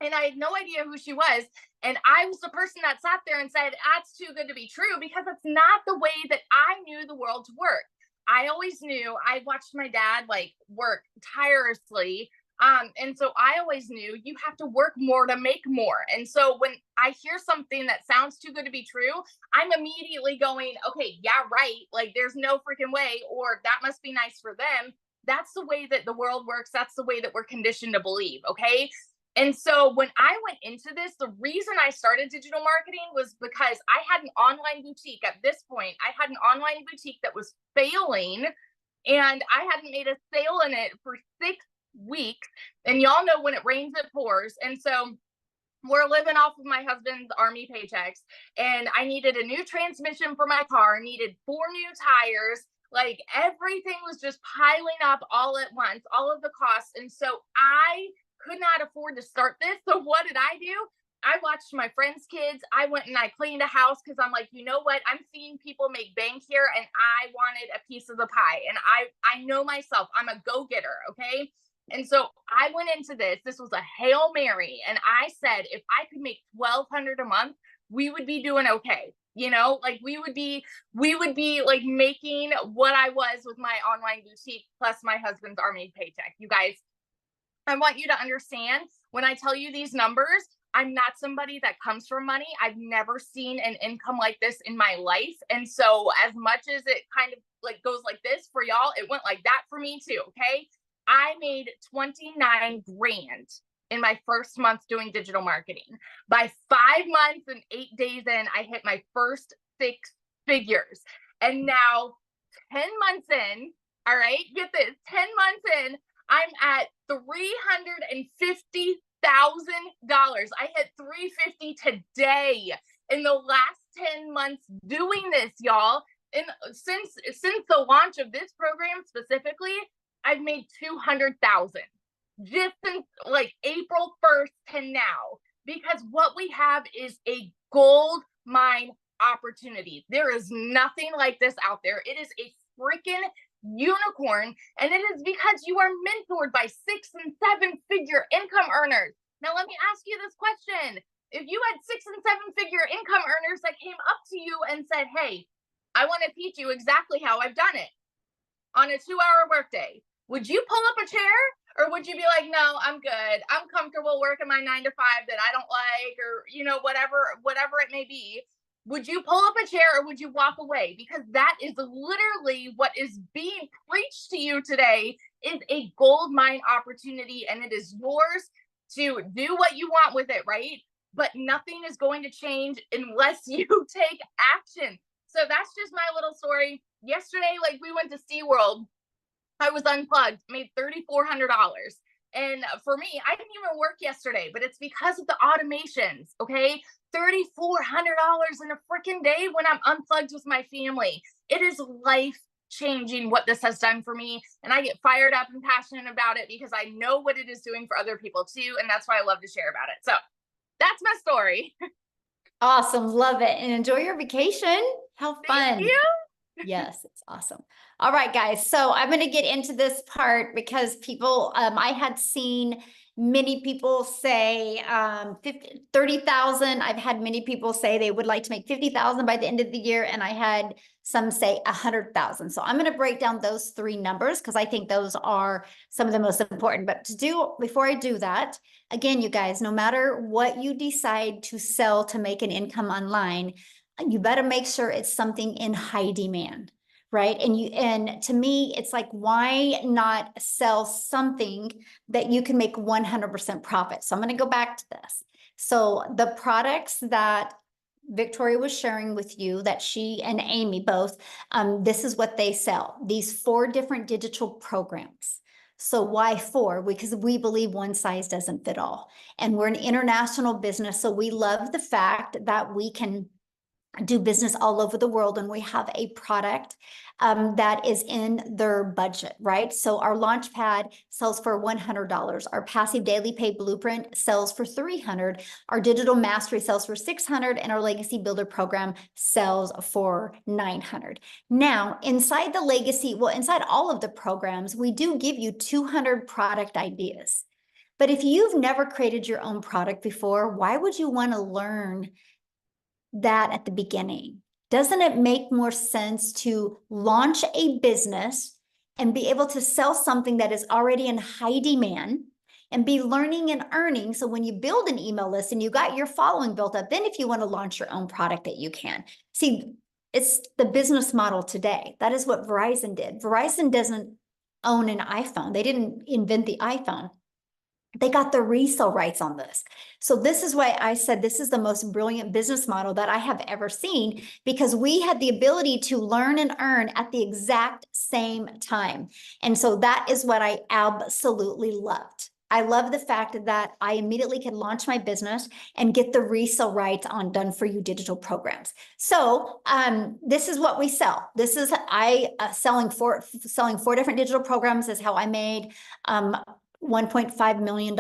C: And I had no idea who she was. And I was the person that sat there and said, that's too good to be true, because it's not the way that I knew the world to work. I always knew, I watched my dad like work tirelessly. And so I always knew you have to work more to make more. And so when I hear something that sounds too good to be true, I'm immediately going, okay, yeah, right. Like there's no freaking way, or that must be nice for them. That's the way that the world works. That's the way that we're conditioned to believe. Okay. And so when I went into this, the reason I started digital marketing was because I had an online boutique. At this point, I had an online boutique that was failing, and I hadn't made a sale in it for 6 weeks. And y'all know when it rains, it pours. And so we're living off of my husband's Army paychecks, and I needed a new transmission for my car, needed 4 new tires. Like everything was just piling up all at once, all of the costs. And so I could not afford to start this. So what did I do? I watched my friends' kids. I went and I cleaned a house because I'm like, you know what? I'm seeing people make bank here and I wanted a piece of the pie. And I know myself, I'm a go-getter, okay? And so I went into this. This was a Hail Mary. And I said, if I could make $1,200 a month, we would be doing okay. You know, like we would be like making what I was with my online boutique plus my husband's army paycheck. You guys, I want you to understand when I tell you these numbers, I'm not somebody that comes from money. I've never seen an income like this in my life. And so as much as it kind of like goes like this for y'all, it went like that for me too. Okay. I made 29 grand in my first month doing digital marketing. By 5 months and 8 days in, I hit my first 6 figures. And now 10 months in, all right, get this, 10 months in, I'm at $350,000. I hit 350 today in the last 10 months doing this, y'all. And since the launch of this program specifically, I've made 200,000 just since like April 1st to now, because what we have is a gold mine opportunity. There is nothing like this out there. It is a freaking unicorn, and it is because you are mentored by 6 and 7 figure income earners. Now let me ask you this question. If you had 6 and 7 figure income earners that came up to you and said, hey, I want to teach you exactly how I've done it on a 2-hour workday, would you pull up a chair, or would you be like, no, I'm good, I'm comfortable working my 9 to 5 that I don't like, or you know, whatever it may be? Would you pull up a chair or would you walk away? Because that is literally what is being preached to you today, is a gold mine opportunity, and it is yours to do what you want with it, right? But nothing is going to change unless you take action. So that's just my little story. Yesterday, like we went to SeaWorld, I was unplugged, made $3,400. And for me, I didn't even work yesterday, but it's because of the automations, okay? $3,400 in a freaking day when I'm unplugged with my family. It is life changing what this has done for me. And I get fired up and passionate about it because I know what it is doing for other people too. And that's why I love to share about it. So that's my story.
A: Awesome. Love it. And enjoy your vacation. How fun.
C: Thank you.
A: Yes, it's awesome. All right, guys. So I'm going to get into this part because people, I had seen many people say 30,000. I've had many people say they would like to make 50,000 by the end of the year. And I had some say 100,000. So I'm going to break down those 3 numbers because I think those are some of the most important. But before I do that, again, you guys, no matter what you decide to sell to make an income online, you better make sure it's something in high demand, right? And to me, it's like, why not sell something that you can make 100% profit? So I'm going to go back to this. So the products that Victoria was sharing with you, that she and Amy both, this is what they sell. These 4 different digital programs. So why 4? Because we believe one size doesn't fit all. And we're an international business. So we love the fact that we can do business all over the world, and we have a product that is in their budget, right? So our Launchpad sells for $100. Our Passive Daily Pay Blueprint sells for $300. Our Digital Mastery sells for $600, and our Legacy Builder program sells for $900. Now, inside the Legacy, inside all of the programs, we do give you 200 product ideas. But if you've never created your own product before, why would you want to learn that at the beginning? Doesn't it make more sense to launch a business and be able to sell something that is already in high demand and be learning and earning? So when you build an email list and you got your following built up, then if you want to launch your own product, that you can. See, it's the business model today. That is what Verizon did. Verizon doesn't own an iPhone. They didn't invent the iPhone. They got the resale rights on this. So this is why I said this is the most brilliant business model that I have ever seen, because we had the ability to learn and earn at the exact same time. And so that is what I absolutely loved. I love the fact that I immediately could launch my business and get the resale rights on done for you digital programs. So this is what we sell. This is selling 4 different digital programs is how I made $1.5 million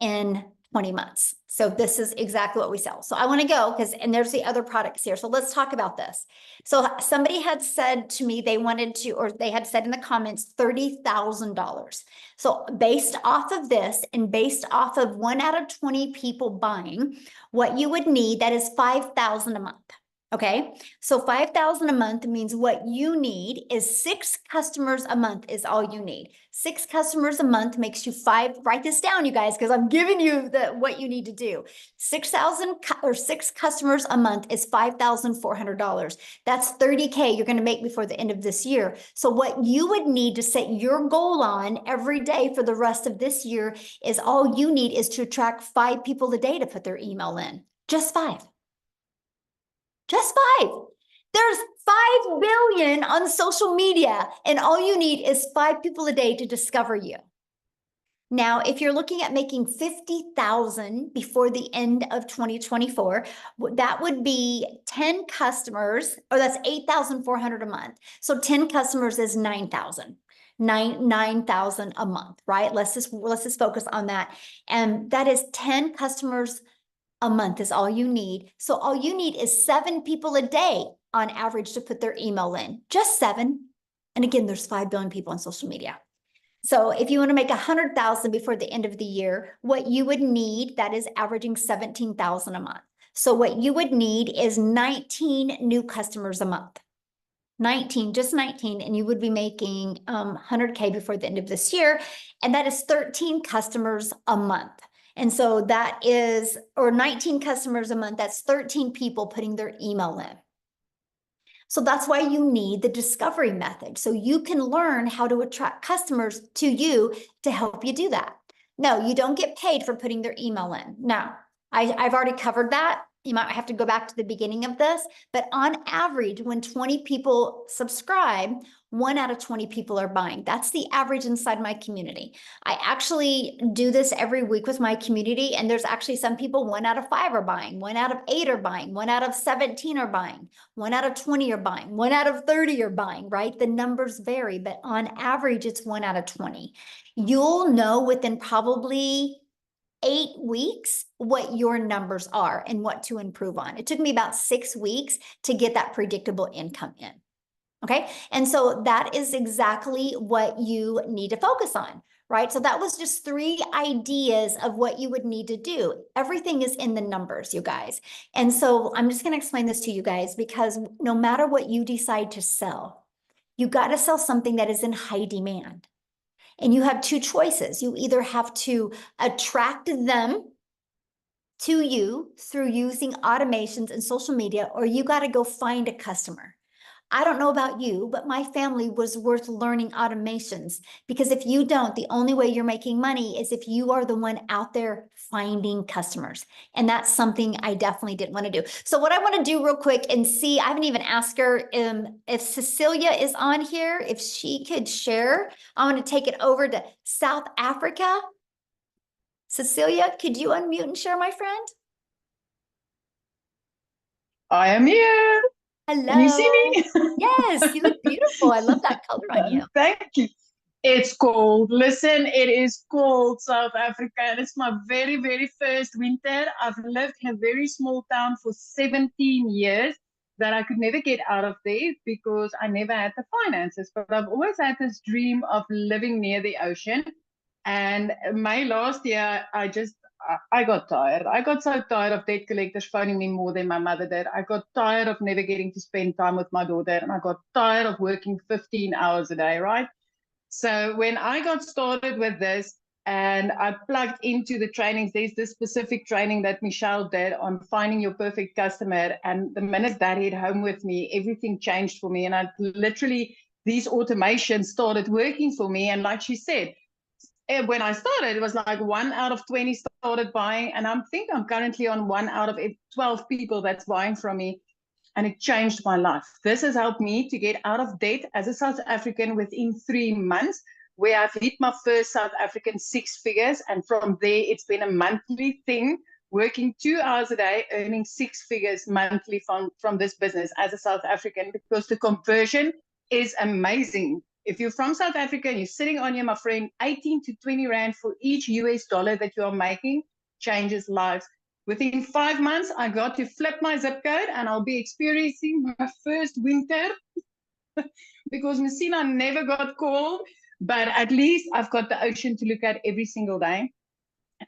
A: in 20 months. So this is exactly what we sell. So I want to go and there's the other products here. So let's talk about this. So somebody had said to me, they wanted to, or they had said in the comments, $30,000. So based off of this and based off of 1 out of 20 people buying, what you would need, that is 5,000 a month. Okay, so 5,000 a month means what you need is 6 customers a month is all you need. 6 customers a month makes you 5. Write this down, you guys, because I'm giving you what you need to do. 6,000 or 6 customers a month is $5,400. That's 30K you're going to make before the end of this year. So what you would need to set your goal on every day for the rest of this year is all you need is to attract 5 people a day to put their email in. Just 5. Just 5. There's 5 billion on social media, and all you need is 5 people a day to discover you. Now, if you're looking at making 50,000 before the end of 2024, that would be 10 customers, or that's 8,400 a month. So 10 customers is 9,000. 9,000 a month, right? Let's just focus on that. And that is 10 customers a month is all you need. So all you need is 7 people a day on average to put their email in, just 7. And again, there's 5 billion people on social media. So if you want to make 100,000 before the end of the year, what you would need, that is averaging 17,000 a month. So what you would need is 19 new customers a month. 19, just 19, and you would be making 100K before the end of this year. And that is 13 customers a month. And so that is, or 19 customers a month, that's 13 people putting their email in. So that's why you need the discovery method. So you can learn how to attract customers to you to help you do that. No, you don't get paid for putting their email in. Now, I've already covered that. You might have to go back to the beginning of this, but on average, when 20 people subscribe, 1 out of 20 people are buying. That's the average inside my community. I actually do this every week with my community, and there's actually some people 1 out of 5 are buying, 1 out of 8 are buying, 1 out of 17 are buying, 1 out of 20 are buying, 1 out of 30 are buying, right? The numbers vary, but on average, it's 1 out of 20. You'll know within probably 8 weeks what your numbers are and what to improve on. It took me about 6 weeks to get that predictable income in. Okay. And so that is exactly what you need to focus on, right? So that was just 3 ideas of what you would need to do. Everything is in the numbers, you guys. And so I'm just going to explain this to you guys, because no matter what you decide to sell, you got to sell something that is in high demand. And you have 2 choices. You either have to attract them to you through using automations and social media, or you got to go find a customer. I don't know about you, but my family was worth learning automations, because if you don't, the only way you're making money is if you are the one out there finding customers. And that's something I definitely didn't want to do. So what I want to do real quick and see, I haven't even asked her if Cecilia is on here, if she could share. I want to take it over to South Africa. Cecilia, could you unmute and share, my friend?
D: I am here.
A: Hello.
D: Can you see me?
A: Yes, you look beautiful. I love that color on you.
D: Thank you. It's cold. Listen, it is cold, South Africa, and it's my very, very first winter. I've lived in a very small town for 17 years that I could never get out of there because I never had the finances. But I've always had this dream of living near the ocean. And May last year, I got tired. I got so tired of debt collectors phoning me more than my mother did. I got tired of never getting to spend time with my daughter. And I got tired of working 15 hours a day, right? So when I got started with this and I plugged into the trainings, there's this specific training that Michelle did on finding your perfect customer. And the minute that hit home with me, everything changed for me. And I literally, these automations started working for me. And like she said, when I started, it was like 1 out of 20 started buying. And I think I'm currently on 1 out of 12 people that's buying from me. And it changed my life. This has helped me to get out of debt as a South African within 3 months, where I've hit my first South African 6 figures. And from there, it's been a monthly thing, working 2 hours a day, earning 6 figures monthly from this business as a South African, because the conversion is amazing. If you're from South Africa and you're sitting on here, my friend, 18 to 20 Rand for each US dollar that you are making changes lives. Within 5 months, I got to flip my zip code and I'll be experiencing my first winter because Messina never got cold, but at least I've got the ocean to look at every single day.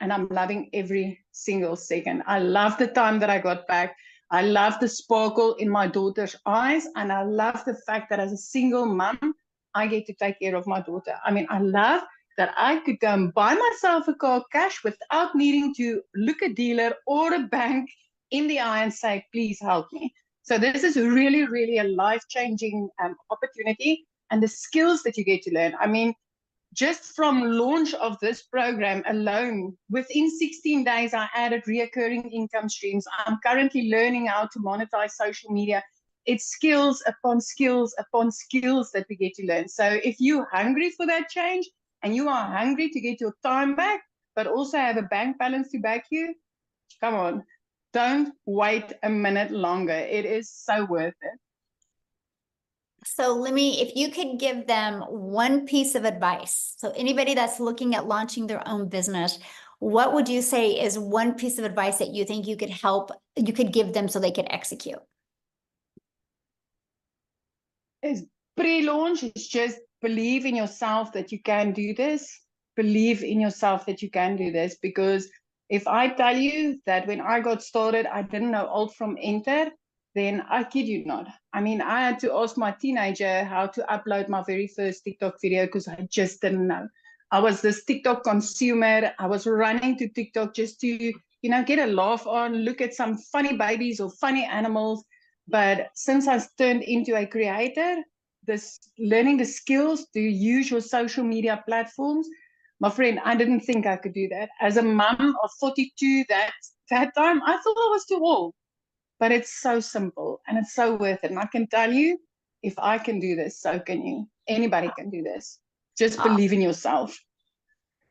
D: And I'm loving every single second. I love the time that I got back. I love the sparkle in my daughter's eyes. And I love the fact that as a single mom, I get to take care of my daughter. I mean, I love that I could go and buy myself a car cash without needing to look a dealer or a bank in the eye and say, please help me. So this is really, really a life-changing opportunity, and the skills that you get to learn. I mean, just from launch of this program alone, within 16 days, I added reoccurring income streams. I'm currently learning how to monetize social media. It's skills upon skills upon skills that we get to learn. So if you're hungry for that change and you are hungry to get your time back, but also have a bank balance to back you, come on, don't wait a minute longer. It is so worth it.
A: So if you could give them one piece of advice, so anybody that's looking at launching their own business, what would you say is one piece of advice that you think you could give them so they could execute?
D: Is pre-launch is just believe in yourself that you can do this. Believe in yourself that you can do this, because if I tell you that when I got started, I didn't know alt from enter, then I kid you not. I mean, I had to ask my teenager how to upload my very first TikTok video because I just didn't know. I was this TikTok consumer. I was running to TikTok just to, get a laugh on, look at some funny babies or funny animals. But since I've turned into a creator, learning the skills to use your social media platforms, my friend, I didn't think I could do that. As a mom of 42 that time, I thought I was too old. But it's so simple and it's so worth it. And I can tell you, if I can do this, so can you. Anybody can do this. Just believe in yourself.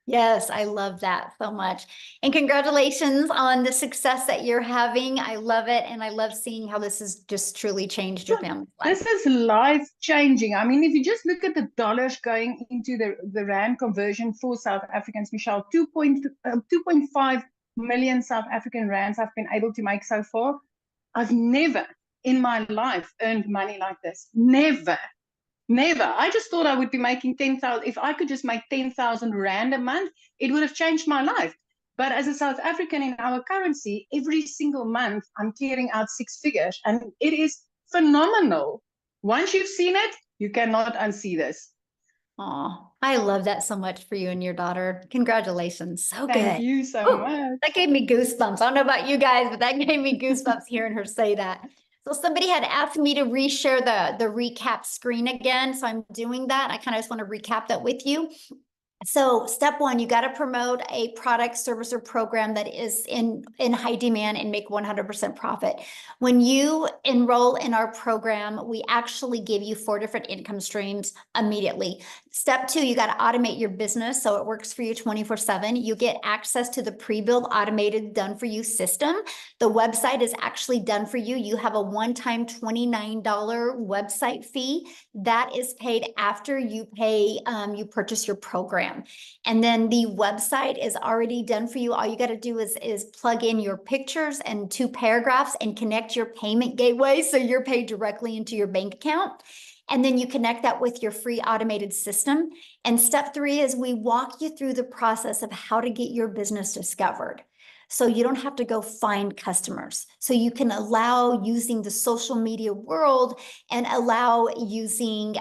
A: Yes, I love that so much. And congratulations on the success that you're having. I love it. And I love seeing how this has just truly changed your family's life.
D: This is life changing. I mean, if you just look at the dollars going into the Rand conversion for South Africans, Michelle, 2.5 million South African Rands I've been able to make so far. I've never in my life earned money like this. Never. I just thought I would be making 10,000. If I could just make 10,000 Rand a month, it would have changed my life. But as a South African in our currency, every single month I'm clearing out 6 figures, and it is phenomenal. Once you've seen it, you cannot unsee this.
A: Oh, I love that so much for you and your daughter. Congratulations. So good.
D: Thank you so much.
A: That gave me goosebumps. I don't know about you guys, but that gave me goosebumps hearing her say that. So somebody had asked me to reshare the recap screen again. So I'm doing that. I kind of just want to recap that with you. So step one, you got to promote a product, service, or program that is in high demand and make 100% profit. When you enroll in our program, we actually give you 4 different income streams immediately. Step 2, you got to automate your business so it works for you 24/7. You get access to the pre-built automated done for you system. The website is actually done for you. You have a one-time $29 website fee that is paid after you you purchase your program. And then the website is already done for you. All you got to do is plug in your pictures and 2 paragraphs and connect your payment gateway so you're paid directly into your bank account. And then you connect that with your free automated system. And step 3 is we walk you through the process of how to get your business discovered. So you don't have to go find customers. So you can allow using the social media world and allow using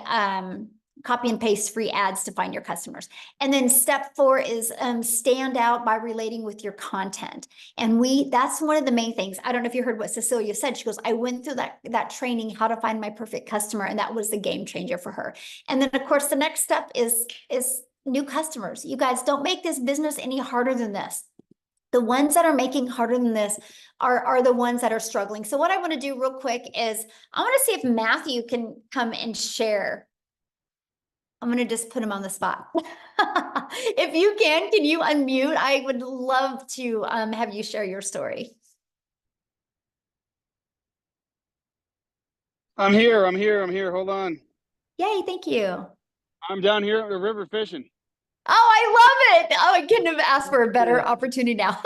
A: copy and paste free ads to find your customers. And then step 4 is stand out by relating with your content. And that's one of the main things. I don't know if you heard what Cecilia said. She goes, I went through that training, how to find my perfect customer. And that was the game changer for her. And then of course, the next step is new customers. You guys, don't make this business any harder than this. The ones that are making harder than this are the ones that are struggling. So what I want to do real quick is I want to see if Matthew can come and share. I'm going to just put him on the spot. If you can you unmute? I would love to have you share your story.
E: I'm here. Hold on.
A: Yay, thank you.
E: I'm down here at the river fishing.
A: Oh, I love it. Oh, I couldn't have asked for a better opportunity now.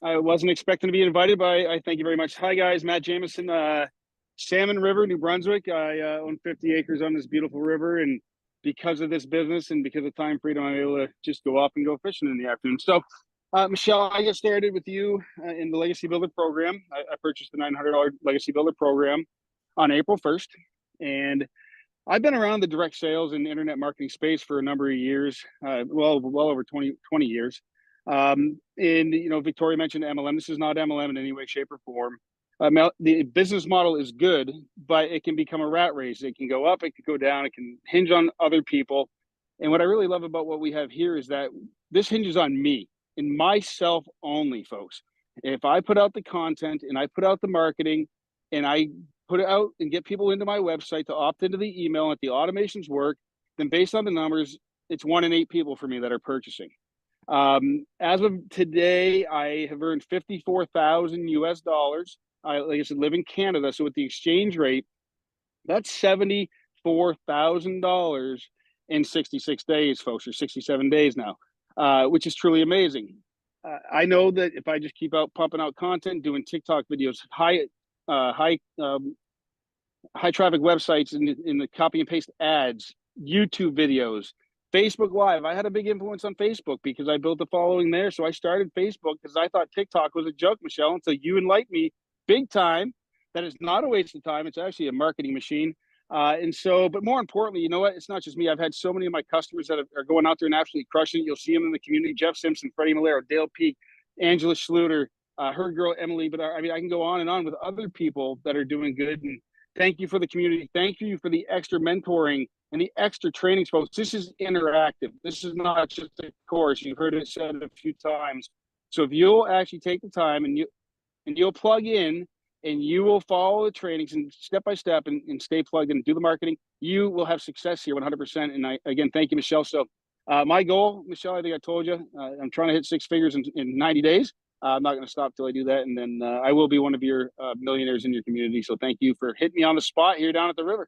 E: I wasn't expecting to be invited, but I thank you very much. Hi, guys. Matt Jameson, Salmon River, New Brunswick. I own 50 acres on this beautiful river. And because of this business and because of time freedom, I'm able to just go off and go fishing in the afternoon. So, Michelle, I got started with you in the Legacy Builder program. I purchased the $900 Legacy Builder program on April 1st. And I've been around the direct sales and internet marketing space for a number of years, well over 20 years. And, you know, Victoria mentioned MLM. This is not MLM in any way, shape, or form. The business model is good, but it can become a rat race. It can go up, it can go down, it can hinge on other people. And what I really love about what we have here is that this hinges on me and myself only, folks. If I put out the content and I put out the marketing and I put it out and get people into my website to opt into the email and if the automations work, then based on the numbers, it's 1 in 8 people for me that are purchasing. As of today, I have earned 54,000 US dollars. Like I said, live in Canada. So with the exchange rate, that's $74,000 in 66 days, folks, or 67 days now, which is truly amazing. I know that if I just keep out pumping out content, doing TikTok videos, high traffic websites in the copy and paste ads, YouTube videos, Facebook Live. I had a big influence on Facebook because I built a following there. So I started Facebook because I thought TikTok was a joke, Michelle, until you enlightened me big time that it's not a waste of time. It's actually a marketing machine. And so, but more importantly, you know what? It's not just me. I've had so many of my customers that are going out there and absolutely crushing it. You'll see them in the community: Jeff Simpson, Freddie Malero, Dale Peak, Angela Schluter, her girl Emily. But I mean, I can go on and on with other people that are doing good. And thank you for the community. Thank you for the extra mentoring and the extra training, folks. This is interactive. This is not just a course. You've heard it said a few times. So if you'll actually take the time and you'll plug in and you will follow the trainings and step by step and stay plugged in and do the marketing, you will have success here 100%. And I, again, thank you, Michelle. So my goal, Michelle, I think I told you, I'm trying to hit 6 figures in 90 days. I'm not going to stop till I do that. And then I will be one of your millionaires in your community. So thank you for hitting me on the spot here down at the river.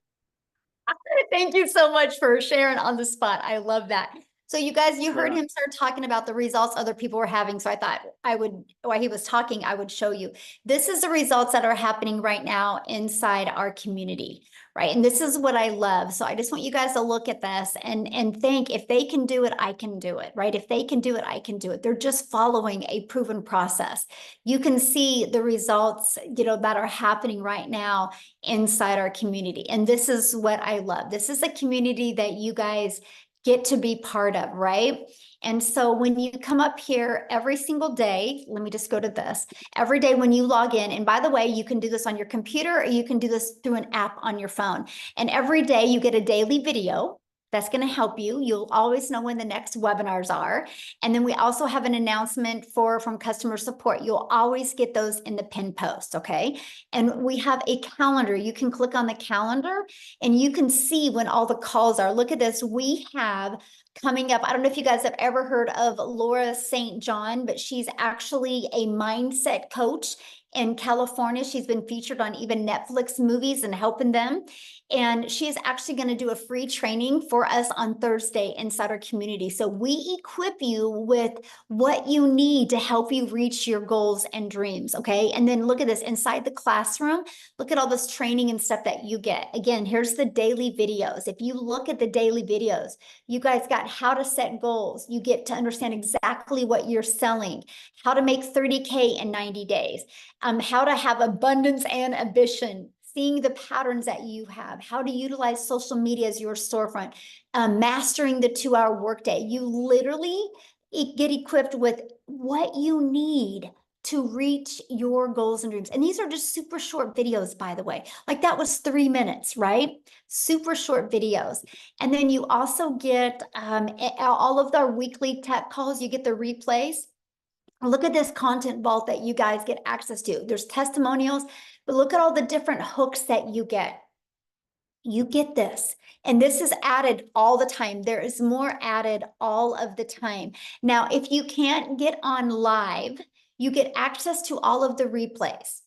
A: Thank you so much for sharing on the spot. I love that. So you guys, you heard him start talking about the results other people were having. So I thought I would, while he was talking, I would show you. This is the results that are happening right now inside our community, right? And this is what I love. So I just want you guys to look at this and think, if they can do it, I can do it, right? If they can do it, I can do it. They're just following a proven process. You can see the results, you know, that are happening right now inside our community. And this is what I love. This is a community that you guys get to be part of, right? And so when you come up here every single day, let me just go to this, every day when you log in, and by the way, you can do this on your computer or you can do this through an app on your phone. And every day you get a daily video that's going to help you. You'll always know when the next webinars are. And then we also have an announcement from customer support. You'll always get those in the pin post, okay? And we have a calendar. You can click on the calendar and you can see when all the calls are. Look at this. We have coming up, I don't know if you guys have ever heard of Laura St. John, but she's actually a mindset coach in California. She's been featured on even Netflix movies and helping them. And she is actually going to do a free training for us on Thursday inside our community. So we equip you with what you need to help you reach your goals and dreams. Okay. And then look at this inside the classroom. Look at all this training and stuff that you get. Again, here's the daily videos. If you look at the daily videos, you guys got how to set goals. You get to understand exactly what you're selling, how to make 30K in 90 days, how to have abundance and ambition, seeing the patterns that you have, how to utilize social media as your storefront, mastering the 2-hour workday. You literally get equipped with what you need to reach your goals and dreams. And these are just super short videos, by the way. Like that was 3 minutes, right? Super short videos. And then you also get all of our weekly tech calls. You get the replays. Look at this content vault that you guys get access to. There's testimonials, but look at all the different hooks that you get. You get this, and this is added all the time. There is more added all of the time. Now, if you can't get on live, you get access to all of the replays.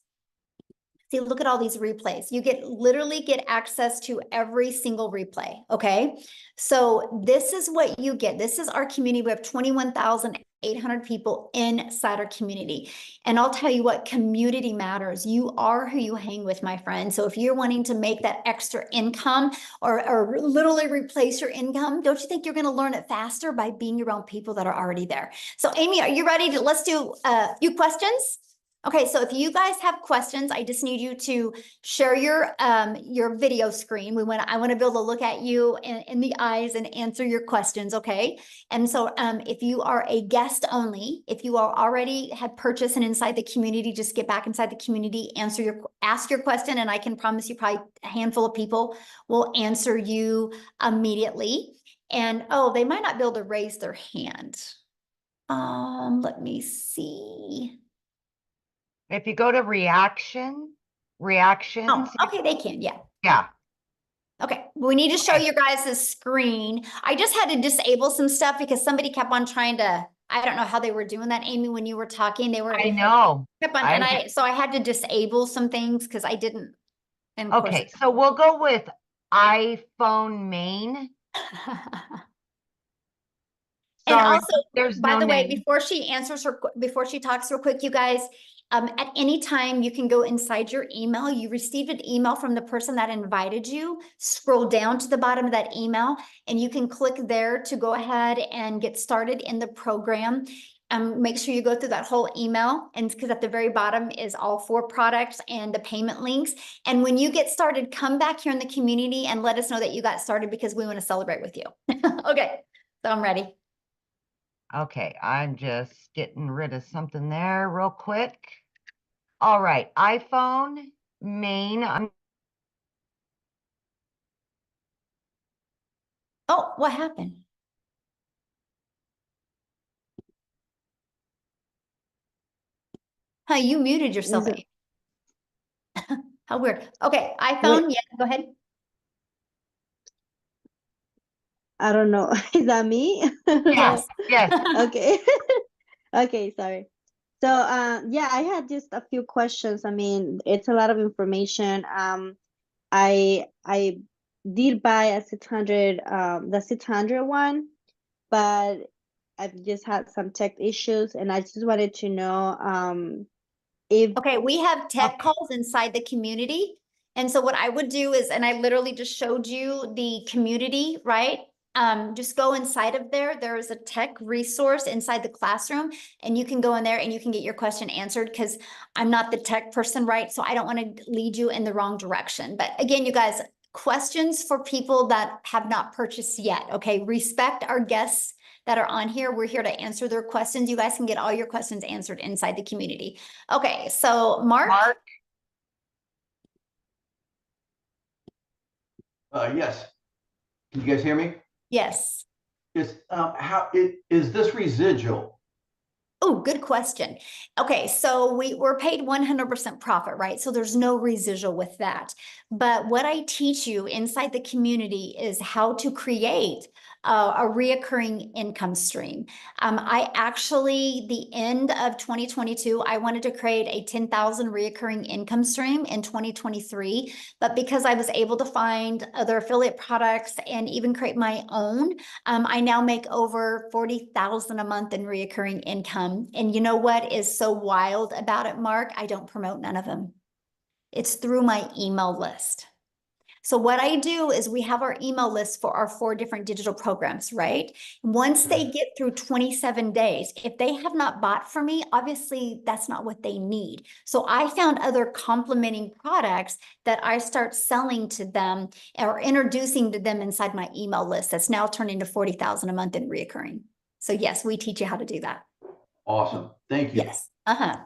A: See, look at all these replays. You literally get access to every single replay, okay? So this is what you get. This is our community. We have 21,000 800 people inside our community. And I'll tell you what, community matters. You are who you hang with, my friend. So if you're wanting to make that extra income or literally replace your income, don't you think you're going to learn it faster by being around people that are already there? So Amy, are you ready let's do a few questions? Okay, so if you guys have questions, I just need you to share your video screen. I want to be able to look at you in the eyes and answer your questions, okay? And so if you are a guest only, if you are already had purchased and inside the community, just get back inside the community, ask your question, and I can promise you probably a handful of people will answer you immediately. And oh, they might not be able to raise their hand. Let me see.
B: If you go to reactions.
A: Oh, okay, they can, yeah.
B: Yeah.
A: Okay, we need to show you guys the screen. I just had to disable some stuff because somebody kept on trying to, I don't know how they were doing that, Amy, when you were talking,
B: I know.
A: Kept on, so I had to disable some things because I didn't. And of
B: Okay, so we'll go with iPhone main.
A: And
B: Sorry,
A: also,
B: there's
A: by
B: no
A: the way,
B: name.
A: before she talks real quick, you guys, at any time you can go inside your email. You received an email from the person that invited you. Scroll down to the bottom of that email, and you can click there to go ahead and get started in the program. Make sure you go through that whole email, and because at the very bottom is all 4 products and the payment links. And when you get started, come back here in the community and let us know that you got started because we want to celebrate with you. Okay, so I'm ready.
B: Okay, I'm just getting rid of something there real quick. All right, iPhone main.
A: Oh, what happened? Huh, you muted yourself.
F: Is it-
A: How weird. Okay, iPhone, yeah, go ahead.
F: I don't know. Is that me?
B: Yes, yes.
F: Okay. Okay, sorry. So, yeah, I had just a few questions. I mean, it's a lot of information. I did buy a 600, the 600 one, but I've just had some tech issues, and I just wanted to know, if
A: Okay, we have tech
B: Okay.
A: calls inside the community. And so what I would do is, and I literally just showed you the community, right? Just go inside of there. There is a tech resource inside the classroom, and you can go in there and you can get your question answered because I'm not the tech person, right? So I don't want to lead you in the wrong direction. But again, you guys, questions for people that have not purchased yet. Okay, respect our guests that are on here. We're here to answer their questions. You guys can get all your questions answered inside the community. Okay, so Mark?
B: Mark,
G: Yes. Can you guys hear me?
A: Yes.
G: Is is this residual?
A: Oh, good question. Okay, so we're paid 100% profit, right? So there's no residual with that. But what I teach you inside the community is how to create a reoccurring income stream. I actually, the end of 2022, I wanted to create a 10,000 reoccurring income stream in 2023. But because I was able to find other affiliate products and even create my own, I now make over 40,000 a month in reoccurring income. And you know what is so wild about it, Mark? I don't promote none of them. It's through my email list. So what I do is we have our email list for our 4 different digital programs, right? Once they get through 27 days, if they have not bought from me, obviously that's not what they need. So I found other complementing products that I start selling to them or introducing to them inside my email list that's now turned into 40,000 a month in reoccurring. So yes, we teach you how to do that.
G: Awesome. Thank you.
A: Yes.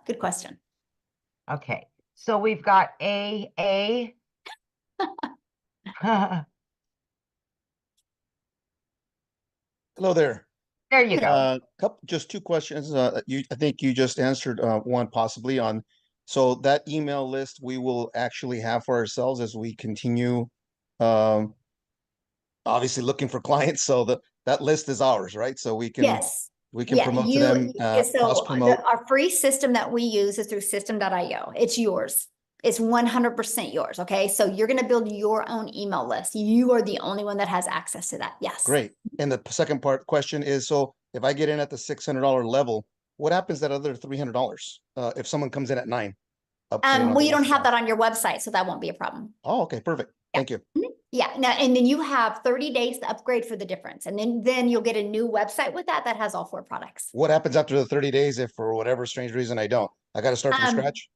A: Good question.
B: okay. So we've got A.
H: Hello there.
B: There you go.
H: Just 2 questions. I think you just answered one possibly on. So that email list we will actually have for ourselves as we continue, obviously looking for clients. So that list is ours, right? So we can
A: Yes.
H: promote to them, cross promote.
A: Our free system that we use is through system.io. It's yours. It's 100% yours. Okay. So you're going to build your own email list. You are the only one that has access to that. Yes.
H: Great. And the second question is, so if I get in at the $600 level, what happens that other $300? If someone comes in at 9?
A: Well, you don't have that on your website, so that won't be a problem.
H: Oh, okay, perfect.
A: Yeah.
H: Thank you.
A: Yeah, now, and then you have 30 days to upgrade for the difference. And then you'll get a new website with that has all 4 products.
H: What happens after the 30 days if for whatever strange reason I don't? I got to start from scratch?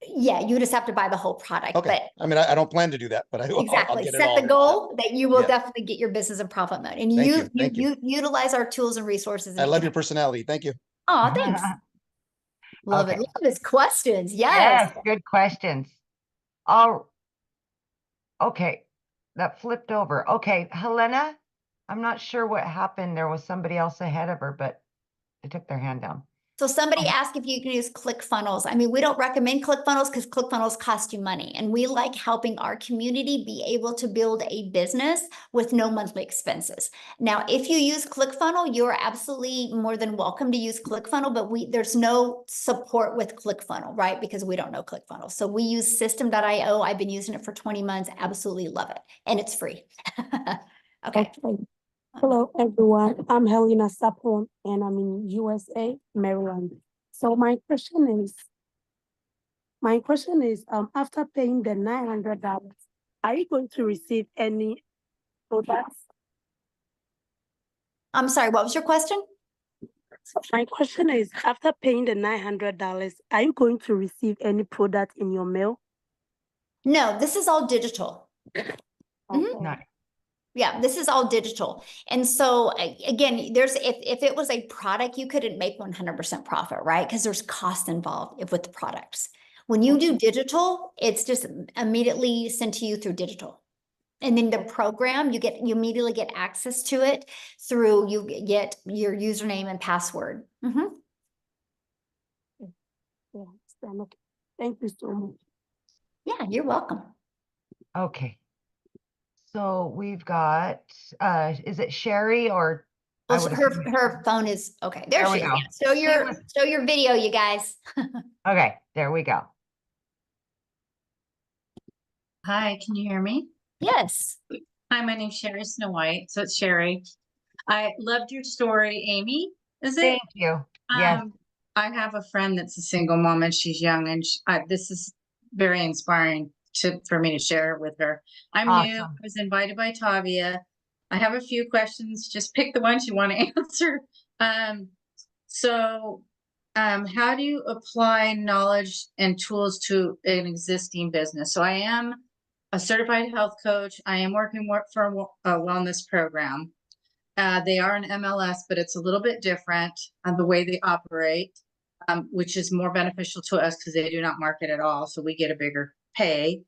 A: Yeah, you just have to buy the whole product.
H: Okay.
A: But
H: I mean, I don't plan to do that, but I'll
A: exactly,
H: get it
A: set
H: all.
A: the goal that you will
H: Yeah.
A: definitely get your business in profit mode. And
H: Thank you.
A: you utilize our tools and resources.
H: I love your personality. Thank you.
A: Oh, thanks. Love it.
B: Okay.
A: Love his questions.
B: Yes, good questions. Oh, okay. That flipped over. Okay, Helena, I'm not sure what happened. There was somebody else ahead of her, but they took their hand down.
A: So somebody asked if you can use ClickFunnels. I mean, we don't recommend ClickFunnels because ClickFunnels cost you money. And we like helping our community be able to build a business with no monthly expenses. Now, if you use ClickFunnels, you're absolutely more than welcome to use ClickFunnels, but there's no support with ClickFunnels, right? Because we don't know ClickFunnels. So we use System.io. I've been using it for 20 months. Absolutely love it. And it's free. Okay.
I: Hello, everyone. I'm Helena Sapon, and I'm in USA, Maryland. So my question is, after paying the $900, are you going to receive any products?
A: I'm sorry, what was your question?
I: My question is, after paying the $900, are you going to receive any product in your mail?
A: No, this is all digital.
I: Okay.
B: Nice.
A: Yeah, this is all digital. And so again, if it was a product, you couldn't make 100% profit, right? Because there's cost involved with the products. When you do digital, it's just immediately sent to you through digital. And then the program, you immediately get access to it through, you get your username and password.
I: Yeah, okay. Thank you so much.
A: Yeah, you're welcome.
B: Okay. So we've got, is it Sherry or? I
A: Well,
B: would
A: her
B: assume-
A: phone is, okay, there
B: There
A: she
B: we
A: is.
B: go.
A: Yeah. Show your video, you guys.
B: Okay, there we go.
J: Hi, can you hear me?
A: Yes.
J: Hi, my name's Sherry Snow White. So it's Sherry. I loved your story, Amy. Is it?
B: Thank you. Yes.
J: I have a friend that's a single mom and she's young, and this is very inspiring for me to share with her. I'm new. I
B: Awesome.
J: was invited by Tavia. I have a few questions. Just pick the ones you want to answer. How do you apply knowledge and tools to an existing business? So I am a certified health coach. I am working for a wellness program. They are an MLS, but it's a little bit different on the way they operate, which is more beneficial to us because they do not market at all. So we get a bigger pay.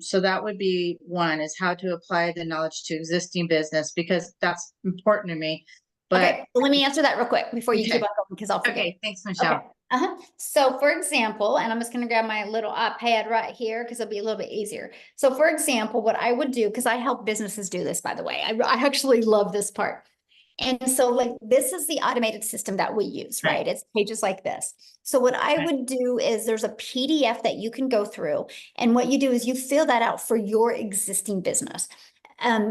J: So that would be one, is how to apply the knowledge to existing business, because that's important to me. But
A: okay, well, let me answer that real quick before you keep on going, because I'll forget.
J: Okay, thanks, Michelle.
A: Okay. So for example, and I'm just going to grab my little iPad right here because it'll be a little bit easier. So for example, what I would do, because I help businesses do this, by the way, I actually love this part. And so like, this is the automated system that we use, right? It's pages like this. So what I would do is there's a PDF that you can go through. And what you do is you fill that out for your existing business.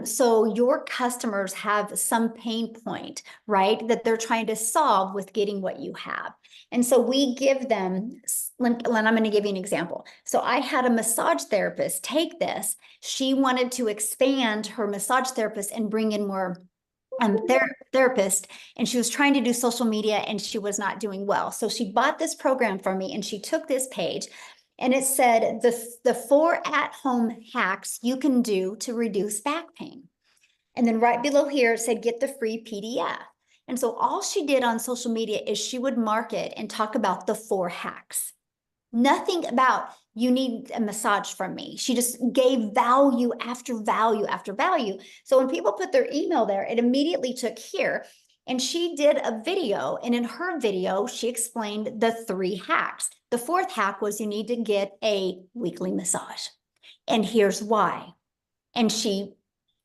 A: So your customers have some pain point, right, that they're trying to solve with getting what you have. And so we give them, and I'm going to give you an example. So I had a massage therapist take this. She wanted to expand her massage therapist and bring in more therapist, and she was trying to do social media and she was not doing well. So she bought this program from me and she took this page and it said the 4 at-home hacks you can do to reduce back pain. And then right below here, it said, get the free PDF. And so all she did on social media is she would market and talk about the 4 hacks. Nothing about you need a massage from me. She just gave value after value after value. So when people put their email there, it immediately took here. And she did a video, and in her video, she explained the 3 hacks. The 4th hack was you need to get a weekly massage. And here's why. And she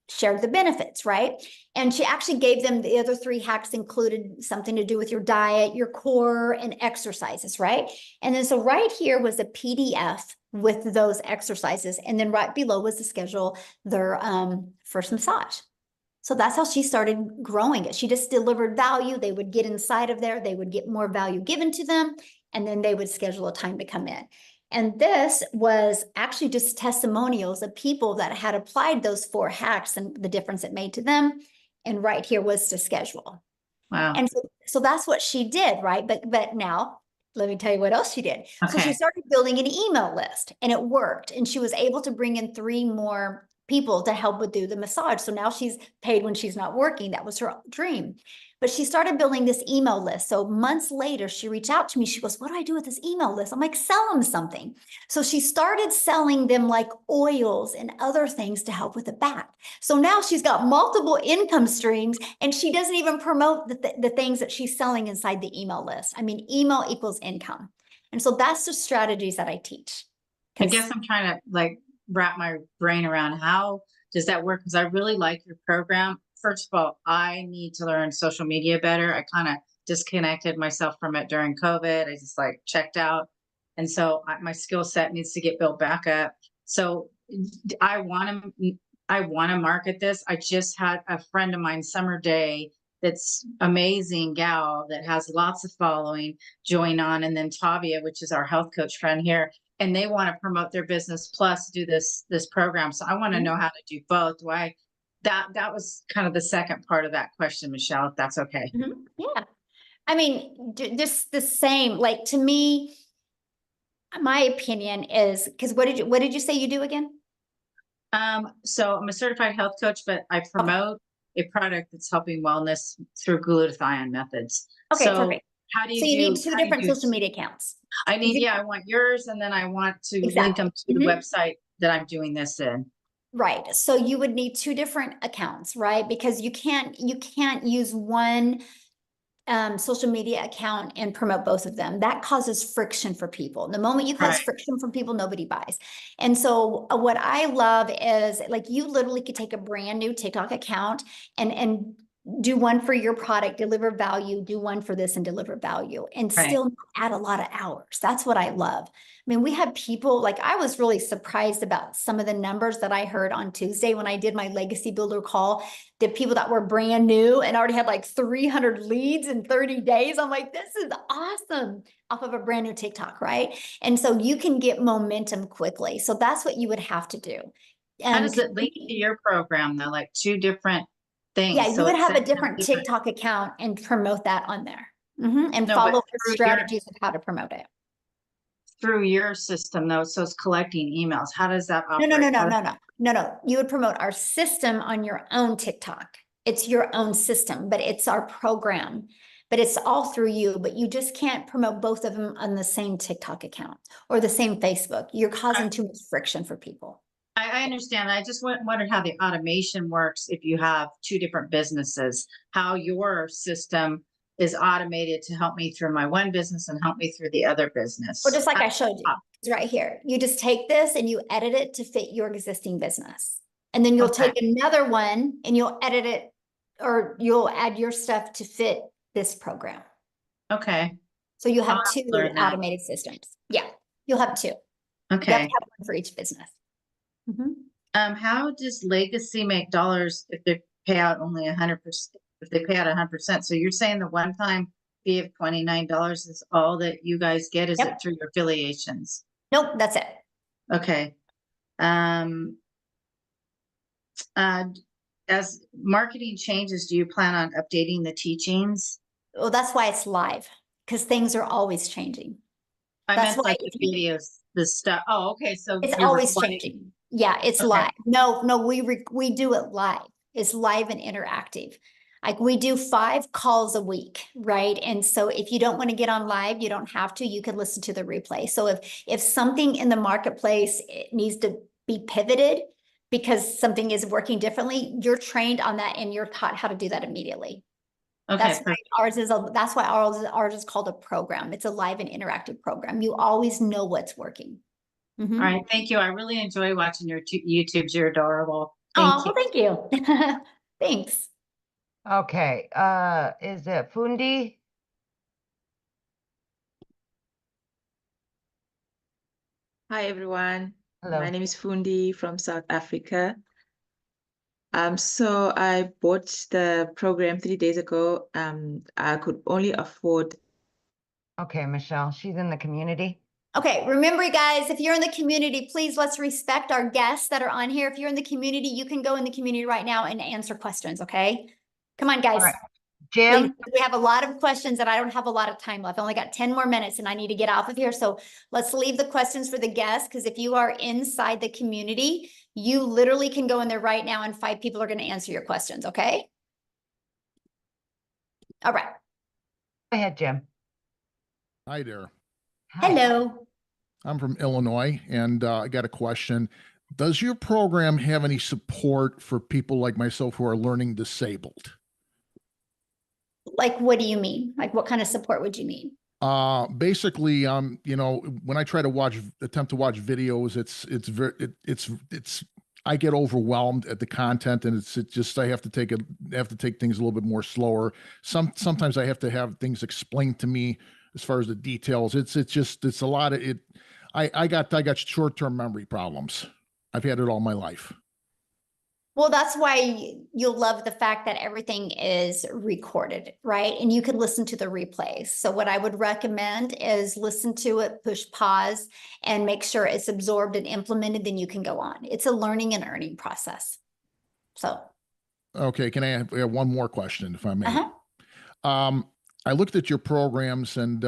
A: shared the benefits, right? And she actually gave them the other 3 hacks included something to do with your diet, your core, and exercises, right? And then so right here was a PDF with those exercises. And then right below was to schedule their first massage. So that's how she started growing it. She just delivered value. They would get inside of there. They would get more value given to them. And then they would schedule a time to come in. And this was actually just testimonials of people that had applied those 4 hacks and the difference it made to them. And right here was to schedule.
J: Wow.
A: And so that's what she did, right? But now let me tell you what else she did. So she
J: Okay.
A: started building an email list and it worked. And she was able to bring in 3 more people to help with do the massage. So now she's paid when she's not working. That was her dream. But she started building this email list. So months later, she reached out to me. She goes, what do I do with this email list? I'm like, sell them something. So she started selling them like oils and other things to help with the back. So now she's got multiple income streams and she doesn't even promote the things that she's selling inside the email list. I mean, email equals income. And so that's the strategies that I teach.
J: I guess I'm trying to like wrap my brain around how does that work? Because I really like your program. First of all, I need to learn social media better. I kind of disconnected myself from it during COVID. I just like checked out. And so my skill set needs to get built back up. So I want to market this. I just had a friend of mine, Summer Day, that's amazing gal that has lots of following join on. And then Tavia, which is our health coach friend here, and they want to promote their business plus do this program. So I want to know how to do both. That was kind of the second part of that question, Michelle, if that's okay.
A: Yeah. I mean, just the same, like to me, my opinion is, because what did you say you do again?
J: So I'm a certified health coach, but I promote a product that's helping wellness through glutathione methods.
A: Okay,
J: So
A: perfect.
J: how do you
A: So you need
J: do-
A: 2
J: how do you
A: different
J: do-
A: social media accounts.
J: I need, yeah, I want yours, and then I want to link them to the website that I'm doing this in.
A: Right. So you would need 2 different accounts, right? Because you can't use one social media account and promote both of them. That causes friction for people. The moment you cause
J: Right.
A: friction for people, nobody buys. And so what I love is like you literally could take a brand new TikTok account and do one for your product, deliver value, do one for this and deliver value, and
J: Right.
A: still add a lot of hours. That's what I love. I mean, we had people, like I was really surprised about some of the numbers that I heard on Tuesday when I did my legacy builder call. The people that were brand new and already had like 300 leads in 30 days. I'm like, this is awesome, off of a brand new TikTok, right? And so you can get momentum quickly. So that's what you would have to do.
J: How does it link to your program though? Like 2 different things.
A: Yeah, you
J: So
A: would
J: it
A: have a
J: sends them
A: different TikTok account and promote that on there. And
J: No,
A: follow
J: but
A: the
J: through
A: strategies of how to promote it.
J: through your system though, so it's collecting emails. How does that
A: No,
J: operate?
A: no. You would promote our system on your own TikTok. It's your own system, but it's our program. But it's all through you, but you just can't promote both of them on the same TikTok account or the same Facebook. You're causing too much friction for people.
J: I understand. I just wondered how the automation works if you have 2 different businesses, how your system is automated to help me through my one business and help me through the other business.
A: Well, just like I showed you, it's right here. You just take this and you edit it to fit your existing business. And then you'll take another one and you'll edit it, or you'll add your stuff to fit this program.
J: Okay.
A: So you have
J: I'll
A: 2
J: learn that.
A: automated systems. Yeah, you'll have 2. You have to
J: Okay.
A: have one for each business.
J: How does Legacy make dollars if they pay out only 100%? If they pay out 100%, so you're saying the one-time fee of $29 is all that you guys get? Is it
A: Yep.
J: through your affiliations?
A: Nope, that's it.
J: Okay. As marketing changes, do you plan on updating the teachings?
A: Well, that's why it's live, because things are always changing.
J: I
A: That's
J: meant
A: why
J: like the videos, the stuff. Oh, okay. So
A: it's
J: you're
A: always
J: recording.
A: changing. Yeah, it's
J: Okay.
A: live. No, we do it live. It's live and interactive. Like we do 5 calls a week, right? And so if you don't want to get on live, you don't have to. You can listen to the replay. So if something in the marketplace it needs to be pivoted because something is working differently, you're trained on that and you're taught how to do that immediately.
J: Okay.
A: That's why ours is called a program. It's a live and interactive program. You always know what's working.
J: All right. Thank you. I really enjoy watching your YouTubes. You're adorable.
A: Oh, well, thank you. Thanks.
B: Okay, is it Fundi?
K: Hi everyone,
B: Hello.
K: my name is Fundi from South Africa. So I bought the program 3 days ago. I could only afford.
B: Okay, Michelle, she's in the community.
A: Okay, remember guys, if you're in the community, please let's respect our guests that are on here. If you're in the community, you can go in the community right now and answer questions, okay? Come on, guys.
B: All right.
A: Please,
B: Jim,
A: we have a lot of questions and I don't have a lot of time left. I only got 10 more minutes and I need to get off of here. So let's leave the questions for the guests, because if you are inside the community, you literally can go in there right now and 5 people are going to answer your questions, okay? All right.
B: go ahead, Jim.
L: Hi there.
B: Hi.
A: Hello.
L: I'm from Illinois, and I got a question. Does your program have any support for people like myself who are learning disabled?
A: Like, what do you mean? Like, what kind of support would you need?
L: Basically, you know, when I try to attempt to watch videos, it's I get overwhelmed at the content, and it's just I have to take things a little bit more slower. Sometimes I have to have things explained to me as far as the details. It's a lot of it. I got short-term memory problems. I've had it all my life.
A: Well, that's why you'll love the fact that everything is recorded, right? And you can listen to the replays. So what I would recommend is listen to it, push pause, and make sure it's absorbed and implemented, then you can go on. It's a learning and earning process. So.
L: Okay, can I have one more question, if I may?
A: Uh-huh.
L: I looked at your programs, and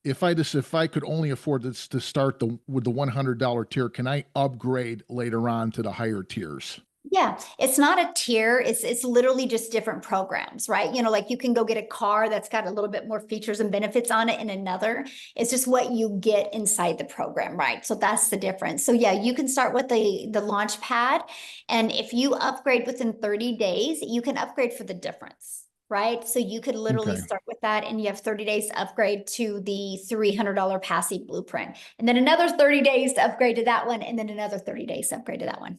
L: if I could only afford this to start with the $100 tier, can I upgrade later on to the higher tiers?
A: Yeah, it's not a tier. It's literally just different programs, right? You know, like you can go get a car that's got a little bit more features and benefits on it in another. It's just what you get inside the program, right? So that's the difference. So yeah, you can start with the launch pad, and if you upgrade within 30 days, you can upgrade for the difference, right? So you could literally start with that, and you have 30 days to upgrade to the $300 passive blueprint, and then another 30 days to upgrade to that one, and then another 30 days to upgrade to that one.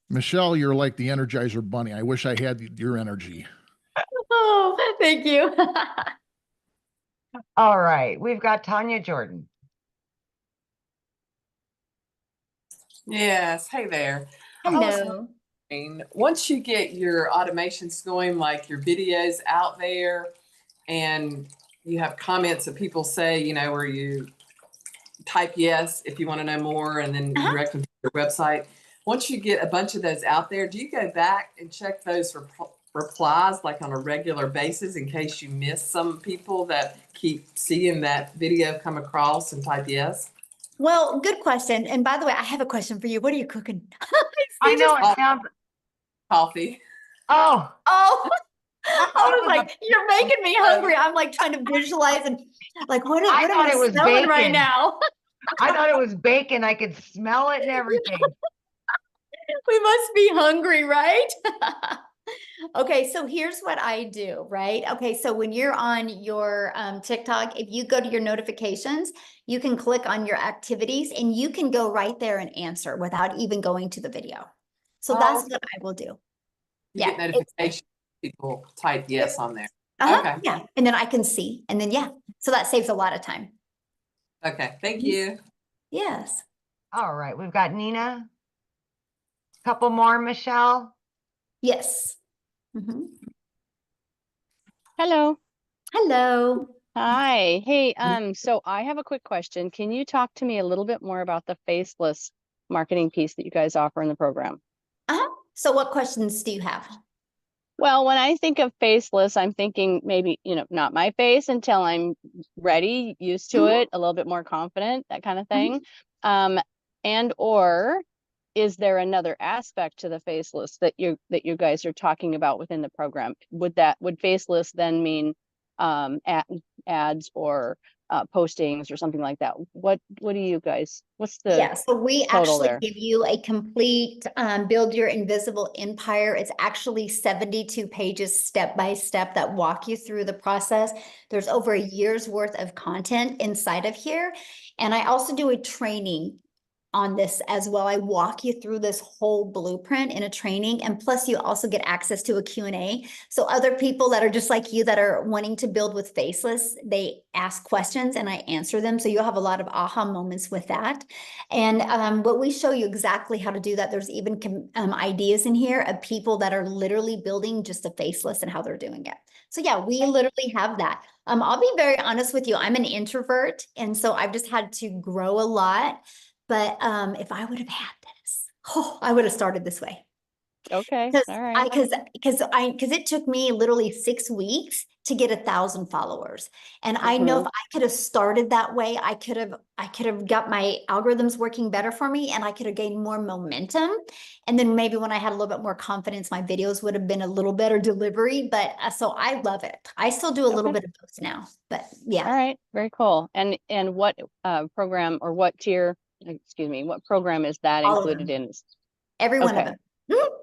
L: Michelle, you're like the Energizer Bunny. I wish I had your energy.
A: Oh, thank you.
B: All right, we've got Tanya Jordan.
M: Yes, hey there. I was
A: Hello.
M: wondering, once you get your automations going, like your videos out there, and you have comments that people say, you know, where you type yes if you want to know more, and then direct them to your website. Once you get a bunch of those out there, do you go back and check those replies like on a regular basis in case you miss some people that keep seeing that video come across and type yes?
A: Well, good question. And by the way, I have a question for you. What are you cooking?
B: I know it sounds.
M: Coffee.
B: Oh.
A: Oh. I was like, you're making me hungry. I'm like trying to visualize and like, what am I smelling right now?
B: I thought it was bacon. I could smell it and everything.
A: We must be hungry, right? Okay, so here's what I do, right? Okay, so when you're on your TikTok, if you go to your notifications, you can click on your activities and you can go right there and answer without even going to the video. So that's what I will do.
M: You get notifications, people type yes on there. Okay.
A: Yeah, and then I can see, and then so that saves a lot of time.
M: Okay, thank you.
A: Yes.
B: All right, we've got Nina. Couple more, Michelle.
A: Yes.
N: Hello.
A: Hello.
N: Hi. Hey, so I have a quick question. Can you talk to me a little bit more about the faceless marketing piece that you guys offer in the program?
A: So what questions do you have?
N: Well, when I think of faceless, I'm thinking maybe, you know, not my face until I'm ready, used to it, a little bit more confident, that kind of thing. And or is there another aspect to the faceless that you guys are talking about within the program? Would faceless then mean ads or postings or something like that? What do you guys, what's the
A: so we
N: total
A: actually
N: there?
A: give you a complete build your invisible empire. It's actually 72 pages step by step that walk you through the process. There's over a year's worth of content inside of here. And I also do a training on this as well. I walk you through this whole blueprint in a training, and plus you also get access to a Q&A. So other people that are just like you that are wanting to build with Faceless, they ask questions and I answer them. So you'll have a lot of aha moments with that. And but we show you exactly how to do that. There's even ideas in here of people that are literally building just a Faceless and how they're doing it. So yeah, we literally have that. I'll be very honest with you. I'm an introvert, and so I've just had to grow a lot. But if I would have had this, I would have started this way.
N: Okay.
A: Because
N: All right.
A: because it took me literally 6 weeks to get 1,000 followers. And I know if I could have started that way, I could have got my algorithms working better for me, and I could have gained more momentum. And then maybe when I had a little bit more confidence, my videos would have been a little better delivery. But so I love it. I still do a little bit of both now, but yeah.
N: All right. Very cool. And what program or what tier, excuse me, what program is that
A: All of
N: included
A: them.
N: in?
A: Every one of them.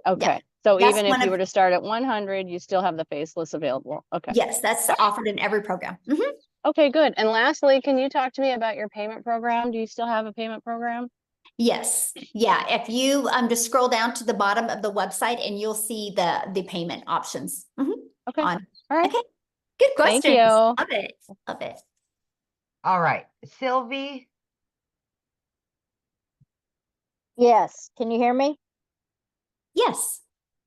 N: Okay.
A: Yeah.
N: So
A: That's
N: even if
A: one
N: you
A: of-
N: were to start at 100, you still have the Faceless available. Okay.
A: Yes, that's offered in every program.
N: Okay, good. And lastly, can you talk to me about your payment program? Do you still have a payment program?
A: Yes. Yeah. If you just scroll down to the bottom of the website and you'll see the payment options.
N: Okay.
A: On.
N: All right.
A: Okay. Good
N: Thank
A: questions.
N: you.
A: Love it. Love it.
B: All right, Sylvie.
O: Yes, can you hear me?
A: Yes.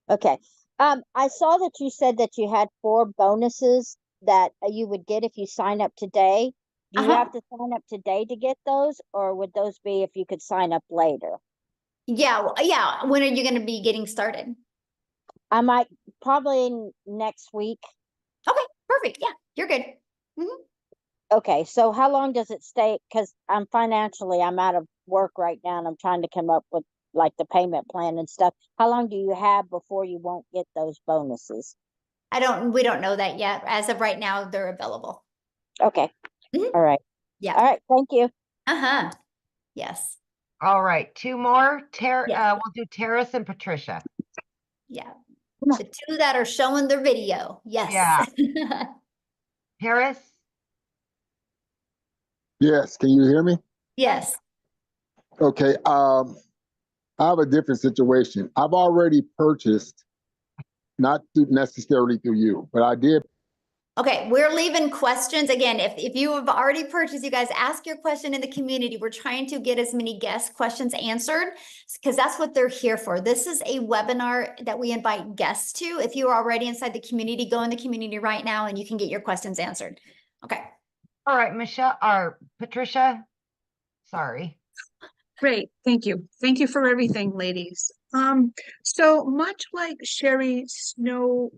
O: Okay. I saw that you said that you had 4 bonuses that you would get if you sign up today. Do you have to sign up today to get those, or would those be if you could sign up later?
A: Yeah. Yeah. When are you going to be getting started?
O: I might probably next week.
A: Okay. Perfect. Yeah. You're good.
O: Okay. So how long does it stay? Because I'm out of work right now, and I'm trying to come up with like the payment plan and stuff. How long do you have before you won't get those bonuses?
A: We don't know that yet. As of right now, they're available.
O: Okay. All right.
A: Yeah.
O: All right. Thank you.
A: Yes.
B: All right, 2 more.
A: Yes.
B: We'll do Terrace and Patricia.
A: Yeah. The 2 that are showing their video. Yes.
B: Yeah. Terrace?
P: Yes, can you hear me?
A: Yes.
P: Okay, I have a different situation. I've already purchased, not necessarily through you, but I did.
A: Okay, we're leaving questions. Again, if you have already purchased, you guys ask your question in the community. We're trying to get as many guest questions answered because that's what they're here for. This is a webinar that we invite guests to. If you are already inside the community, go in the community right now and you can get your questions answered. Okay.
B: All right, Michelle or Patricia. Sorry.
Q: Great, thank you. Thank you for everything, ladies. So much like Sherry Snow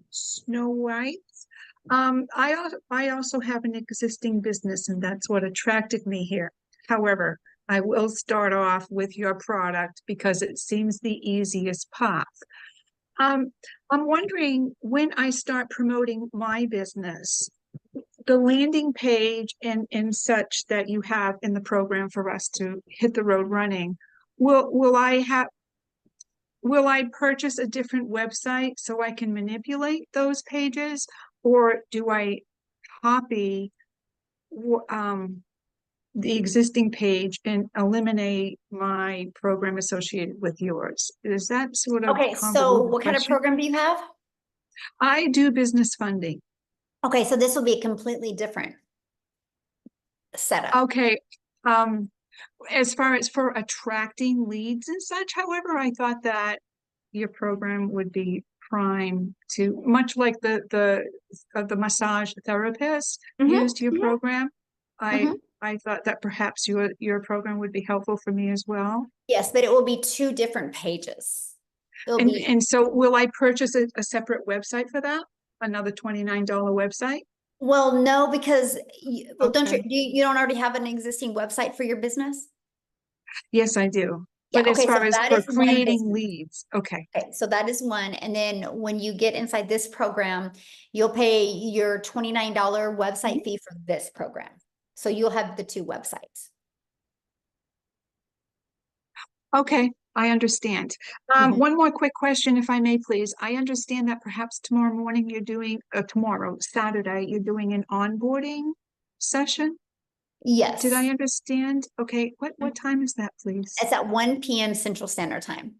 Q: White, I also have an existing business, and that's what attracted me here. However, I will start off with your product because it seems the easiest path. I'm wondering, when I start promoting my business, the landing page and such that you have in the program for us to hit the road running, will I purchase a different website so I can manipulate those pages, or do I copy the existing page and eliminate my program associated with yours? Is that sort of
A: Okay, so
Q: convoluted
A: what kind of
Q: question?
A: program do you have?
Q: I do business funding.
A: Okay, so this will be a completely different setup.
Q: Okay. As far as for attracting leads and such, however, I thought that your program would be prime to, much like the massage therapist used your program. I thought that perhaps your program would be helpful for me as well.
A: Yes, but it will be 2 different pages.
Q: And so will I purchase a separate website for that? Another $29 website?
A: Well, no, because don't you don't already have an existing website for your business?
Q: Yes, I do.
A: Yeah,
Q: But as
A: okay, so
Q: far as
A: that
Q: for
A: is one
Q: creating
A: business.
Q: leads, okay.
A: Okay, so that is one. And then when you get inside this program, you'll pay your $29 website fee for this program. So you'll have the 2 websites.
Q: Okay, I understand. One more quick question, if I may, please. I understand that perhaps tomorrow morning you're doing, Saturday, you're doing an onboarding session?
A: Yes.
Q: Did I understand? Okay, what time is that, please?
A: It's at 1 p.m. Central Standard Time.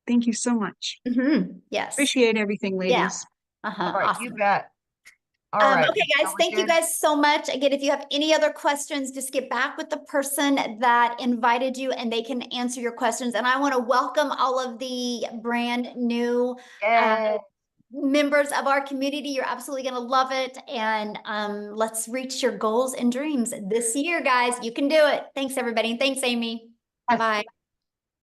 Q: Thank you so much.
A: Yes.
Q: Appreciate everything,
A: Yeah.
Q: ladies.
B: All right,
A: Awesome.
B: you bet. All right.
A: Okay, guys,
B: we're
A: thank you
B: good?
A: guys so much. Again, if you have any other questions, just get back with the person that invited you and they can answer your questions. And I want to welcome all of the brand new
B: Yay.
A: members of our community. You're absolutely going to love it. And let's reach your goals and dreams this year, guys. You can do it. Thanks, everybody. Thanks, Amy. Bye.